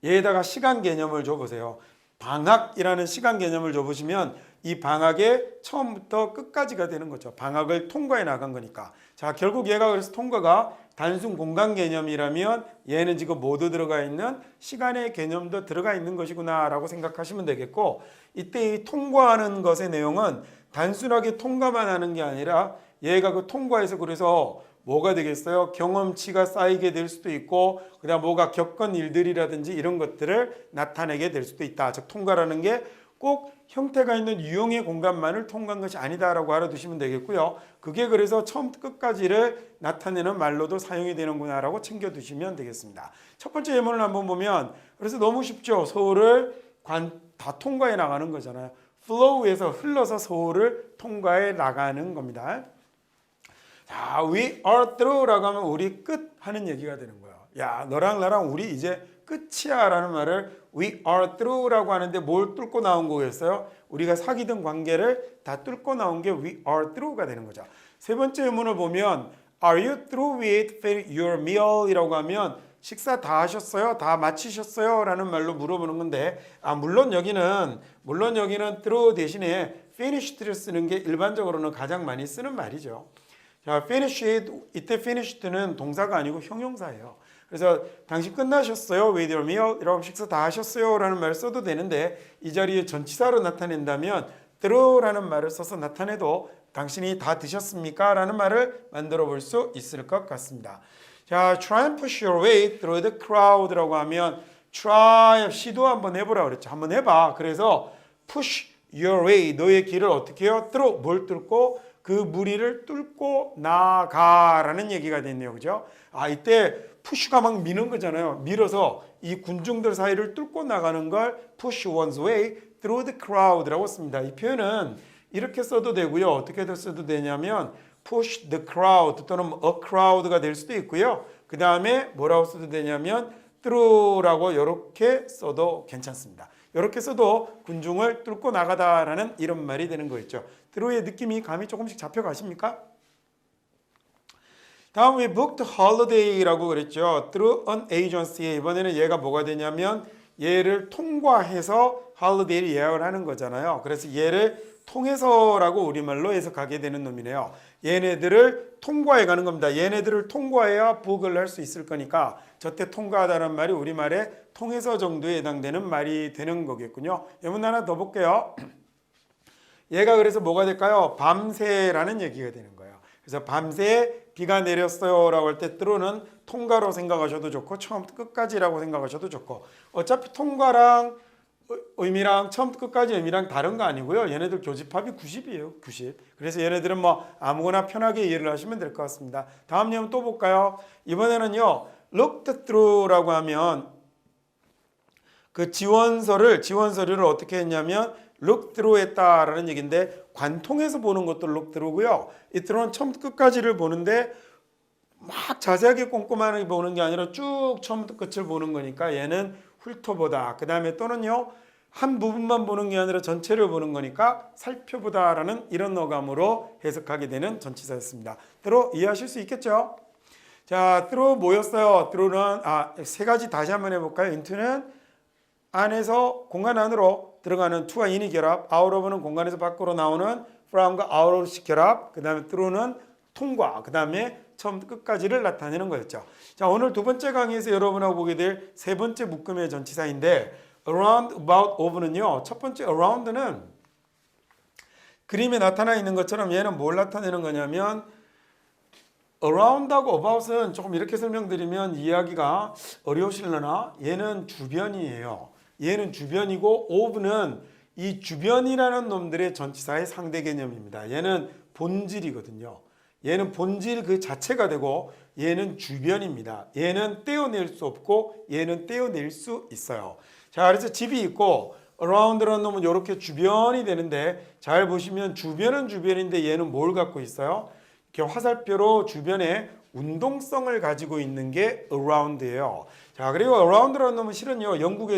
얘에다가 시간 개념을 줘보세요. 방학이라는 시간 개념을 줘보시면 이 방학의 처음부터 끝까지가 되는 거죠. 방학을 통과해 나간 거니까. 자, 결국 얘가 그래서 통과가 단순 공간 개념이라면 얘는 지금 모두 들어가 있는 시간의 개념도 들어가 있는 것이구나 라고 생각하시면 되겠고 이때 이 통과하는 것의 내용은 단순하게 통과만 하는 게 아니라 얘가 그 통과해서 그래서 뭐가 되겠어요? 경험치가 쌓이게 될 수도 있고 그다음 뭐가 겪은 일들이라든지 이런 것들을 나타내게 될 수도 있다. 즉 통과라는 게 꼭 형태가 있는 유형의 공간만을 통과한 것이 아니다라고 알아두시면 되겠고요. 그게 그래서 처음부터 끝까지를 나타내는 말로도 사용이 되는구나라고 챙겨두시면 되겠습니다. 첫 번째 예문을 한번 보면 그래서 너무 쉽죠. 서울을 다 통과해 나가는 거잖아요. flow에서 흘러서 서울을 통과해 나가는 겁니다. 자, we are through라고 하면 우리 끝 하는 얘기가 되는 거야. 야, 너랑 나랑 우리 이제 끝이야 라는 말을 we are through라고 하는데 뭘 뚫고 나온 거겠어요? 우리가 사귀던 관계를 다 뚫고 나온 게 we are through가 되는 거죠. 세 번째 의문을 보면 are you through with your meal? 이라고 하면 식사 다 하셨어요? 다 마치셨어요? 라는 말로 물어보는 건데 물론 여기는 through 대신에 finished를 쓰는 게 일반적으로는 가장 많이 쓰는 말이죠. 자, finished, 이때 finished는 동사가 아니고 형용사예요. 그래서 당신 끝나셨어요? with your meal? 이러면 식사 다 하셨어요? 라는 말을 써도 되는데 이 자리에 전치사로 나타낸다면 through라는 말을 써서 나타내도 당신이 다 드셨습니까? 라는 말을 만들어 볼 수 있을 것 같습니다. 자, try and push your way through the crowd라고 하면 try, 시도 한번 해보라 그랬죠. 한번 해봐. 그래서 push your way, 너의 길을 어떻게 해요? through, 뭘 뚫고? 그 무리를 뚫고 나가라는 얘기가 됐네요. 그죠? 이때 푸시가 막 미는 거잖아요. 밀어서 이 군중들 사이를 뚫고 나가는 걸 push one's way through the crowd라고 씁니다. 이 표현은 이렇게 써도 되고요. 어떻게 써도 되냐면 push the crowd 또는 a crowd가 될 수도 있고요. 그 다음에 뭐라고 써도 되냐면 through라고 이렇게 써도 괜찮습니다. 이렇게 써도 군중을 뚫고 나가다라는 이런 말이 되는 거였죠. through의 느낌이 감이 조금씩 잡혀가십니까? 다음 we booked holiday라고 그랬죠. through an agency. 이번에는 얘가 뭐가 되냐면 얘를 통과해서 holiday를 예약을 하는 거잖아요. 그래서 얘를 통해서라고 우리말로 해석하게 되는 놈이네요. 얘네들을 통과해 가는 겁니다. 얘네들을 통과해야 book을 할 수 있을 거니까 저때 통과하다는 말이 우리말에 통해서 정도에 해당되는 말이 되는 거겠군요. 예문 하나 더 볼게요. 얘가 그래서 뭐가 될까요? 밤새라는 얘기가 되는 거예요. 그래서 밤새 비가 내렸어요 라고 할 때 through는 통과로 생각하셔도 좋고 처음부터 끝까지라고 생각하셔도 좋고 어차피 통과랑 의미랑 처음부터 끝까지 의미랑 다른 거 아니고요. 얘네들 교집합이 90이에요. 90. 그래서 얘네들은 뭐 아무거나 편하게 이해를 하시면 될 것 같습니다. 다음 예문 또 볼까요? 이번에는요. looked through라고 하면 그 지원서를 어떻게 했냐면 look through 했다라는 얘기인데 관통해서 보는 것도 look through고요. 이 through는 처음부터 끝까지를 보는데 막 자세하게 꼼꼼하게 보는 게 아니라 쭉 처음부터 끝을 보는 거니까 얘는 훑어보다. 그 다음에 또는요. 한 부분만 보는 게 아니라 전체를 보는 거니까 살펴보다라는 이런 어감으로 해석하게 되는 전치사였습니다. through 이해하실 수 있겠죠? 자, through 뭐였어요? through는 세 가지 다시 한번 해볼까요? into는 안에서 공간 안으로 들어가는 to와 in이 결합, out of는 공간에서 밖으로 나오는 from과 out of 결합, 그 다음에 through는 통과, 그 다음에 처음부터 끝까지를 나타내는 거였죠. 자, 오늘 두 번째 강의에서 여러분하고 보게 될 세 번째 묶음의 전치사인데 around, about, of는요. 첫 번째 around는 그림에 나타나 있는 것처럼 얘는 뭘 나타내는 거냐면 around하고 about은 조금 이렇게 설명드리면 이해하기가 어려우시려나? 얘는 주변이에요. 얘는 주변이고 of는 이 주변이라는 놈들의 전치사의 상대 개념입니다. 얘는 본질이거든요. 얘는 본질 그 자체가 되고 얘는 주변입니다. 얘는 떼어낼 수 없고 얘는 떼어낼 수 있어요. 자, 그래서 집이 있고 around라는 놈은 이렇게 주변이 되는데 잘 보시면 주변은 주변인데 얘는 뭘 갖고 있어요? 이렇게 화살표로 주변에 운동성을 가지고 있는 게 around예요. 자, 그리고 around라는 놈은 실은요. 영국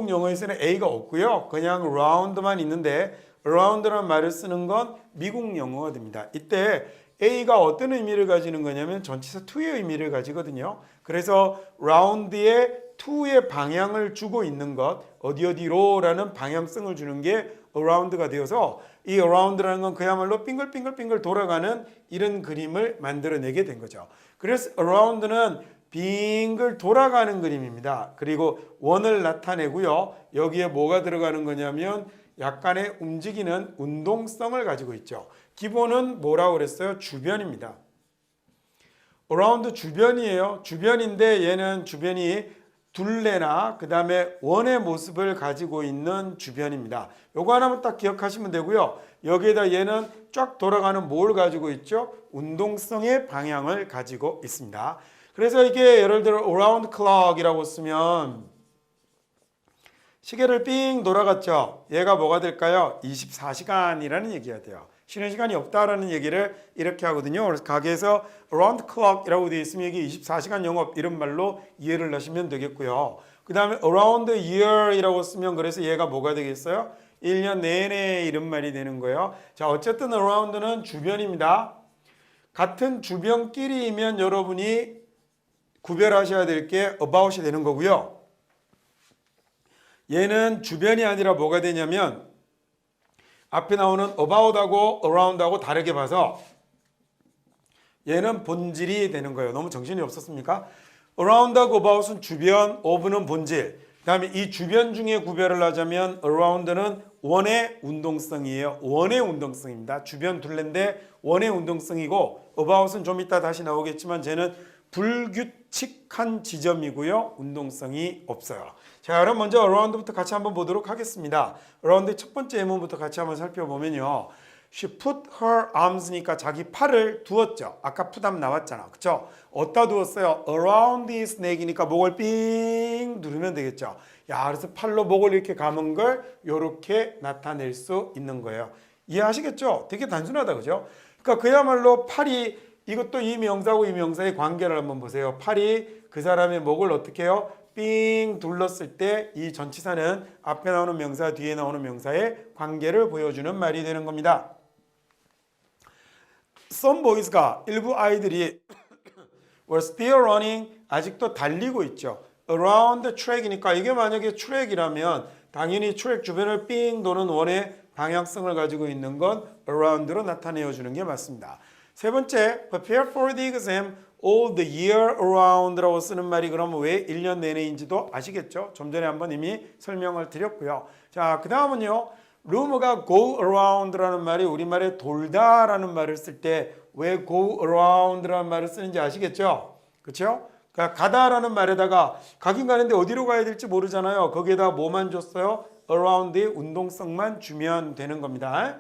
영어에서는 A가 없고요. 그냥 round만 있는데 around라는 말을 쓰는 건 미국 영어가 됩니다. 이때 A가 어떤 의미를 가지는 거냐면 전치사 to의 의미를 가지거든요. 그래서 round에 to의 방향을 주고 있는 것, 어디로라는 방향성을 주는 게 around가 되어서 이 around라는 건 그야말로 빙글빙글 돌아가는 이런 그림을 만들어내게 된 거죠. 그래서 around는 빙글 돌아가는 그림입니다. 그리고 원을 나타내고요. 여기에 뭐가 들어가는 거냐면 약간의 움직이는 운동성을 가지고 있죠. 기본은 뭐라고 그랬어요? 주변입니다. around 주변이에요. 주변인데 얘는 주변이 둘레나 그 다음에 원의 모습을 가지고 있는 주변입니다. 요거 하나만 딱 기억하시면 되고요. 여기에다 얘는 쫙 돌아가는 뭘 가지고 있죠? 운동성의 방향을 가지고 있습니다. 그래서 이게 예를 들어 around clock이라고 쓰면 시계를 삥 돌아갔죠. 얘가 뭐가 될까요? 24시간이라는 얘기가 돼요. 쉬는 시간이 없다라는 얘기를 이렇게 하거든요. 그래서 가게에서 around clock이라고 되어 있으면 이게 24시간 영업 이런 말로 이해를 하시면 되겠고요. 그 다음에 around year이라고 쓰면 그래서 얘가 뭐가 되겠어요? 1년 내내 이런 말이 되는 거예요. 자, 어쨌든 around는 주변입니다. 같은 주변끼리이면 여러분이 구별하셔야 될 게 about이 되는 거고요. 얘는 주변이 아니라 뭐가 되냐면 앞에 나오는 about하고 around하고 다르게 봐서 얘는 본질이 되는 거예요. 너무 정신이 없었습니까? around하고 about은 주변, of는 본질. 그 다음에 이 주변 중에 구별을 하자면 around는 원의 운동성이에요. 원의 운동성입니다. 주변 둘레인데 원의 운동성이고 about은 좀 이따 다시 나오겠지만 쟤는 불규칙한 지점이고요. 운동성이 없어요. 자, 그럼 먼저 around부터 같이 한번 보도록 하겠습니다. around의 첫 번째 예문부터 같이 한번 살펴보면요. She put her arms니까 자기 팔을 두었죠. 아까 put up 나왔잖아. 그쵸? 어디다 두었어요? around his neck이니까 목을 삥 누르면 되겠죠. 야, 그래서 팔로 목을 이렇게 감은 걸 이렇게 나타낼 수 있는 거예요. 이해하시겠죠? 되게 단순하다. 그죠? 그러니까 그야말로 팔이 이것도 이 명사하고 이 명사의 관계를 한번 보세요. 팔이 그 사람의 목을 어떻게 해요? 삥 둘렀을 때 이 전치사는 앞에 나오는 명사, 뒤에 나오는 명사의 관계를 보여주는 말이 되는 겁니다. Some boys가 일부 아이들이 were still running 아직도 달리고 있죠. Around the track이니까 이게 만약에 track이라면 당연히 track 주변을 삥 도는 원의 방향성을 가지고 있는 건 around로 나타내어 주는 게 맞습니다. 세 번째, prepare for the exam all the year around라고 쓰는 말이 그러면 왜 1년 내내인지도 아시겠죠? 좀 전에 한번 이미 설명을 드렸고요. 자, 그 다음은요. rumor가 go around라는 말이 우리말에 돌다라는 말을 쓸 때 왜 go around라는 말을 쓰는지 아시겠죠? 그렇죠? 그러니까 가다라는 말에다가 가긴 가는데 어디로 가야 될지 모르잖아요. 거기에다 뭐만 줬어요? around의 운동성만 주면 되는 겁니다.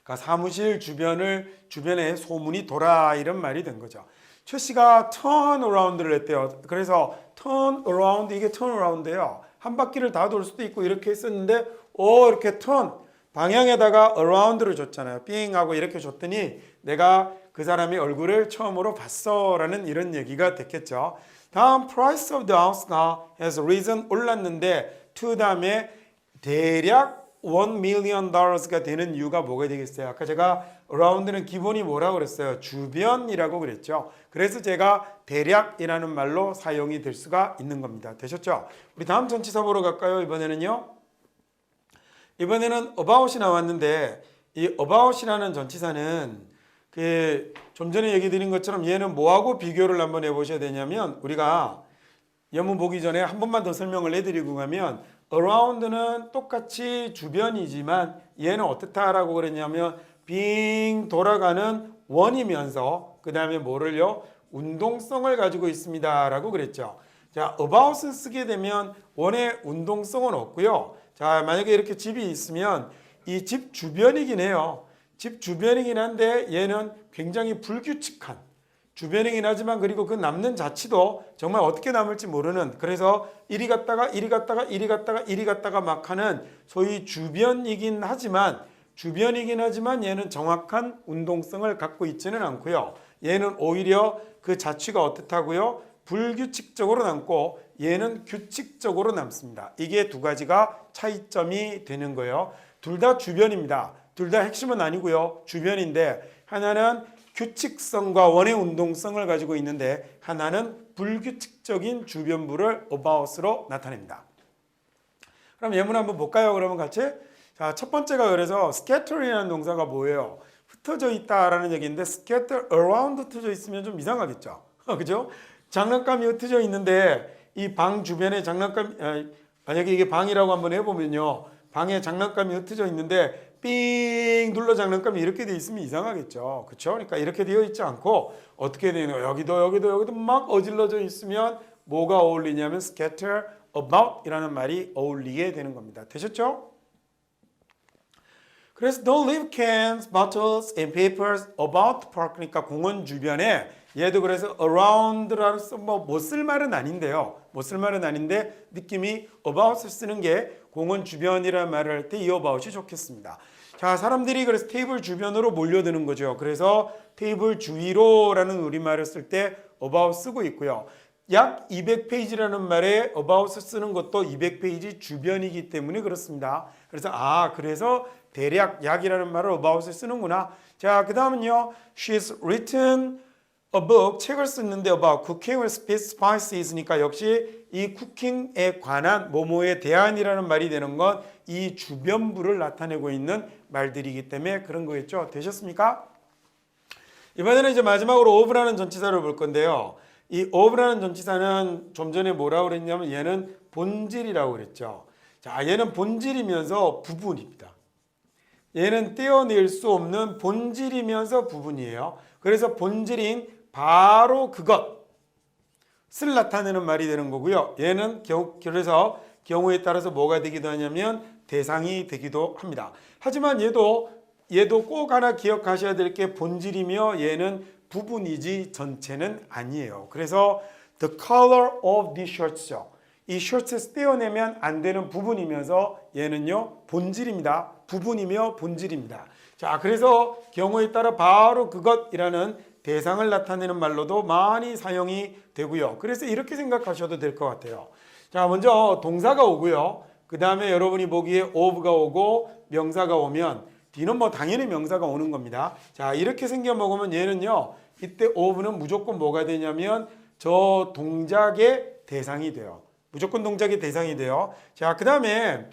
그러니까 사무실 주변에 소문이 돌아 이런 말이 된 거죠. 최 씨가 turn around를 했대요. 그래서 turn around 이게 turn around예요. 한 바퀴를 다 돌 수도 있고 이렇게 했었는데 이렇게 turn 방향에다가 around를 줬잖아요. 삥 하고 이렇게 줬더니 내가 그 사람의 얼굴을 처음으로 봤어라는 이런 얘기가 됐겠죠. 다음 price of the house가 has risen 올랐는데 to 다음에 대략 $1 million 되는 이유가 뭐가 되겠어요? 아까 제가 around는 기본이 뭐라고 그랬어요? 주변이라고 그랬죠. 그래서 제가 대략이라는 말로 사용이 될 수가 있는 겁니다. 되셨죠? 우리 다음 전치사 보러 갈까요? 이번에는 about이 나왔는데 이 about이라는 전치사는 좀 전에 얘기 드린 것처럼 얘는 뭐하고 비교를 한번 해보셔야 되냐면 우리가 예문 보기 전에 한 번만 더 설명을 해드리고 가면 around는 똑같이 주변이지만 얘는 어떻다라고 그랬냐면 빙 돌아가는 원이면서 그 다음에 뭐를요? 운동성을 가지고 있습니다 라고 그랬죠. 자, about을 쓰게 되면 원의 운동성은 없고요. 자, 만약에 이렇게 집이 있으면 이 집 주변이긴 해요. 집 주변이긴 한데 얘는 굉장히 불규칙한 주변이긴 하지만 그리고 그 남는 자치도 정말 어떻게 남을지 모르는 그래서 이리 갔다가 이리 갔다가 이리 갔다가 이리 갔다가 막 하는 소위 주변이긴 하지만 얘는 정확한 운동성을 갖고 있지는 않고요. 얘는 오히려 그 자취가 어떻다고요? 불규칙적으로 남고 얘는 규칙적으로 남습니다. 이게 두 가지가 차이점이 되는 거예요. 둘 다 주변입니다. 둘 다 핵심은 아니고요. 주변인데 하나는 규칙성과 원의 운동성을 가지고 있는데 하나는 불규칙적인 주변부를 about으로 나타냅니다. 그럼 예문 한번 볼까요? 그러면 같이. 자, 첫 번째가 그래서 scatter이라는 동사가 뭐예요? 흩어져 있다라는 얘기인데 scatter around 흩어져 있으면 좀 이상하겠죠. 그죠? 장난감이 흩어져 있는데 이 방 주변에 만약에 이게 방이라고 한번 해보면요. 방에 장난감이 흩어져 있는데 삥 눌러 장난감이 이렇게 돼 있으면 이상하겠죠. 그렇죠? 그러니까 이렇게 되어 있지 않고 어떻게 되는 여기도 막 어질러져 있으면 뭐가 어울리냐면 scatter about이라는 말이 어울리게 되는 겁니다. 되셨죠? 그래서 don't leave cans, bottles and papers about the park. 그러니까 공원 주변에 얘도 그래서 around라서 못 쓸 말은 아닌데요. 못 쓸 말은 아닌데 느낌이 about을 쓰는 게 공원 주변이라는 말을 할 때 이 about이 좋겠습니다. 자, 사람들이 그래서 테이블 주변으로 몰려드는 거죠. 그래서 테이블 주위로라는 우리말을 쓸 때 about 쓰고 있고요. 약 200페이지라는 말에 about을 쓰는 것도 200페이지 주변이기 때문에 그렇습니다. 그래서 대략 약이라는 말을 about을 쓰는구나. 자, 그 다음은요. She's written a book, 책을 썼는데 about cooking with spices니까 역시 이 쿠킹에 관한 뭐뭐에 대한이라는 말이 되는 건 이 주변부를 나타내고 있는 말들이기 때문에 그런 거겠죠. 되셨습니까? 이번에는 이제 마지막으로 of라는 전치사를 볼 건데요. 이 of라는 전치사는 좀 전에 뭐라고 그랬냐면 얘는 본질이라고 그랬죠. 자, 얘는 본질이면서 부분입니다. 얘는 떼어낼 수 없는 본질이면서 부분이에요. 그래서 본질인 바로 그것을 나타내는 말이 되는 거고요. 얘는 그래서 경우에 따라서 뭐가 되기도 하냐면 대상이 되기도 합니다. 하지만 얘도 꼭 하나 기억하셔야 될 게 본질이며 얘는 부분이지 전체는 아니에요. 그래서 the color of the shirts죠. 이 셔츠에서 떼어내면 안 되는 부분이면서 얘는요 본질입니다. 부분이며 본질입니다. 자, 그래서 경우에 따라 바로 그것이라는 대상을 나타내는 말로도 많이 사용이 되고요. 그래서 이렇게 생각하셔도 될 것 같아요. 자, 먼저 동사가 오고요. 그 다음에 여러분이 보기에 of가 오고 명사가 오면 뒤는 뭐 당연히 명사가 오는 겁니다. 자, 이렇게 생겨 먹으면 얘는요. 이때 of는 무조건 뭐가 되냐면 저 동작의 대상이 돼요. 무조건 동작의 대상이 돼요. 자, 그 다음에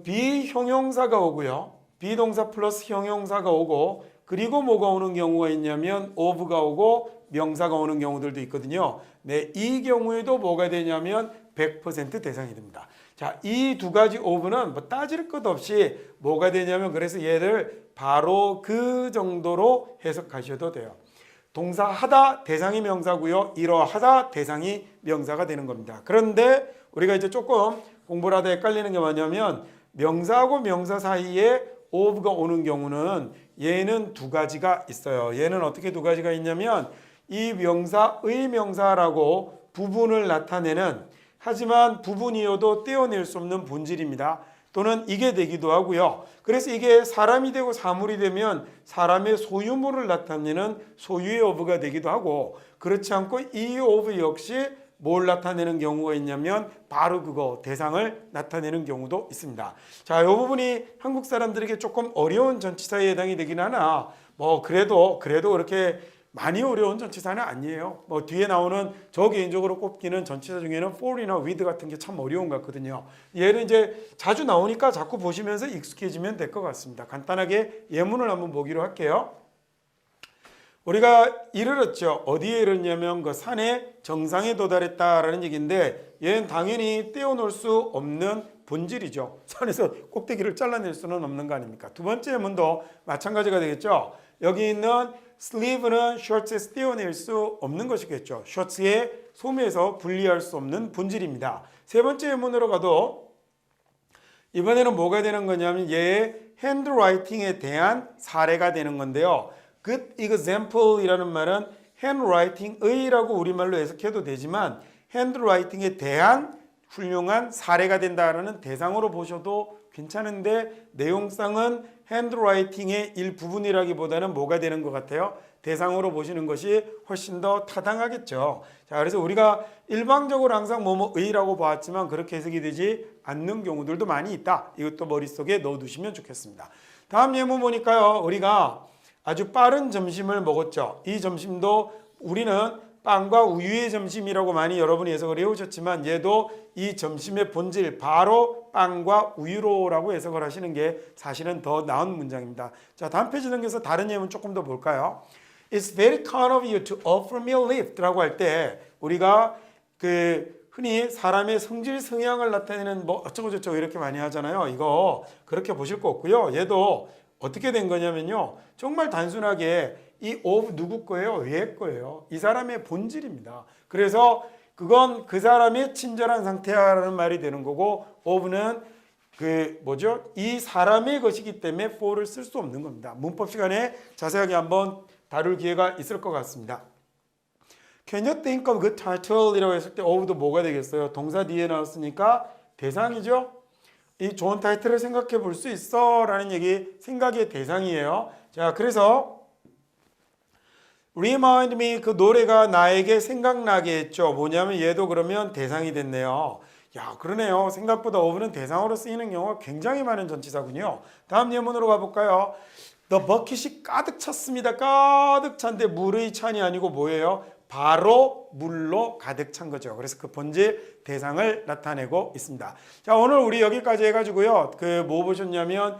비형용사가 오고요. 비동사 플러스 형용사가 오고 그리고 뭐가 오는 경우가 있냐면 of가 오고 명사가 오는 경우들도 있거든요. 네, 이 경우에도 뭐가 되냐면 100% 대상이 됩니다. 자, 이 두 가지 of는 뭐 따질 것 없이 뭐가 되냐면 그래서 얘를 바로 그 정도로 해석하셔도 돼요. 동사 하다 대상이 명사고요. 이러하다 대상이 명사가 되는 겁니다. 그런데 우리가 이제 조금 공부를 하다 헷갈리는 게 뭐냐면 명사하고 명사 사이에 of가 오는 경우는 얘는 두 가지가 있어요. 얘는 어떻게 두 가지가 있냐면 이 명사의 명사라고 부분을 나타내는 하지만 부분이어도 떼어낼 수 없는 본질입니다. 또는 이게 되기도 하고요. 그래서 이게 사람이 되고 사물이 되면 사람의 소유물을 나타내는 소유의 of가 되기도 하고 그렇지 않고 이 of 역시 뭘 나타내는 경우가 있냐면 바로 그거 대상을 나타내는 경우도 있습니다. 자, 이 부분이 한국 사람들에게 조금 어려운 전치사에 해당이 되긴 하나 뭐 그래도 그렇게 많이 어려운 전치사는 아니에요. 뭐 뒤에 나오는 저 개인적으로 꼽기는 전치사 중에는 for이나 with 같은 게 참 어려운 것 같거든요. 얘는 이제 자주 나오니까 자꾸 보시면서 익숙해지면 될 것 같습니다. 간단하게 예문을 한번 보기로 할게요. 우리가 이르렀죠. 어디에 이르렀냐면 그 산의 정상에 도달했다라는 얘기인데 얘는 당연히 떼어놓을 수 없는 본질이죠. 산에서 꼭대기를 잘라낼 수는 없는 거 아닙니까? 두 번째 예문도 마찬가지가 되겠죠. 여기 있는 sleeve는 셔츠에서 떼어낼 수 없는 것이겠죠. 셔츠의 소매에서 분리할 수 없는 본질입니다. 세 번째 예문으로 가도 이번에는 뭐가 되는 거냐면 얘의 handwriting에 대한 사례가 되는 건데요. Good example이라는 말은 handwriting의라고 우리말로 해석해도 되지만 handwriting에 대한 훌륭한 사례가 된다라는 대상으로 보셔도 괜찮은데 내용상은 handwriting의 일부분이라기보다는 뭐가 되는 것 같아요? 대상으로 보시는 것이 훨씬 더 타당하겠죠. 자, 그래서 우리가 일방적으로 항상 뭐뭐의라고 봤지만 그렇게 해석이 되지 않는 경우들도 많이 있다. 이것도 머릿속에 넣어두시면 좋겠습니다. 다음 예문 보니까요. 우리가 아주 빠른 점심을 먹었죠. 이 점심도 우리는 빵과 우유의 점심이라고 많이 여러분이 해석을 해오셨지만 얘도 이 점심의 본질 바로 빵과 우유로라고 해석을 하시는 게 사실은 더 나은 문장입니다. 자, 다음 페이지 넘겨서 다른 예문 조금 더 볼까요? It's very kind of you to offer me a lift라고 할 때 우리가 흔히 사람의 성질 성향을 나타내는 뭐 어쩌고 저쩌고 이렇게 많이 하잖아요. 이거 그렇게 보실 거 없고요. 얘도 어떻게 된 거냐면요. 정말 단순하게 이 of 누구 거예요? 얘 거예요. 이 사람의 본질입니다. 그래서 그건 그 사람의 친절한 상태라는 말이 되는 거고 of는 이 사람의 것이기 때문에 for를 쓸 수 없는 겁니다. 문법 시간에 자세하게 한번 다룰 기회가 있을 것 같습니다. Can you think of good title? 이라고 했을 때 of도 뭐가 되겠어요? 동사 뒤에 나왔으니까 대상이죠. 이 좋은 타이틀을 생각해 볼 수 있어 라는 얘기 생각의 대상이에요. 자, 그래서 Remind me 그 노래가 나에게 생각나게 했죠. 뭐냐면 얘도 그러면 대상이 됐네요. 야, 그러네요. 생각보다 of는 대상으로 쓰이는 경우가 굉장히 많은 전치사군요. 다음 예문으로 가볼까요? The bucket이 가득 찼습니다. 가득 찬데 물의 찬이 아니고 뭐예요? 바로 물로 가득 찬 거죠. 그래서 그 본질 대상을 나타내고 있습니다. 자, 오늘 우리 여기까지 해가지고요. 뭐 보셨냐면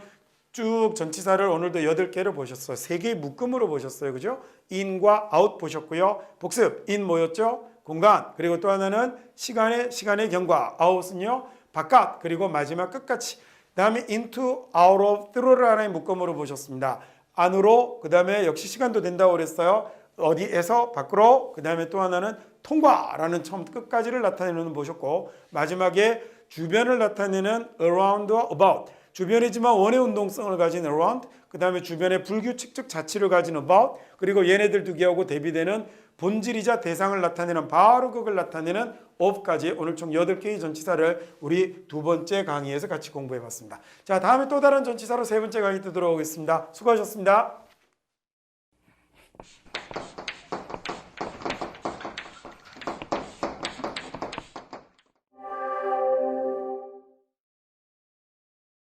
쭉 전치사를 오늘도 8개를 보셨어요. 3개의 묶음으로 보셨어요. 그죠? in과 out 보셨고요. 복습, in 뭐였죠? 공간. 그리고 또 하나는 시간의 경과. out은요, 바깥. 그리고 마지막 끝까지. 그 다음에 into, out of, through를 하나의 묶음으로 보셨습니다. 안으로, 그 다음에 역시 시간도 된다고 그랬어요. 어디에서 밖으로, 그 다음에 또 하나는 통과라는 처음 끝까지를 나타내는 보셨고 마지막에 주변을 나타내는 around와 about 주변이지만 원의 운동성을 가진 around 그 다음에 주변의 불규칙적 자치를 가진 about 그리고 얘네들 두 개하고 대비되는 본질이자 대상을 나타내는 바로 그걸 나타내는 of까지 오늘 총 8개의 전치사를 우리 두 번째 강의에서 같이 공부해 봤습니다. 자, 다음에 또 다른 전치사로 세 번째 강의 때 돌아오겠습니다. 수고하셨습니다.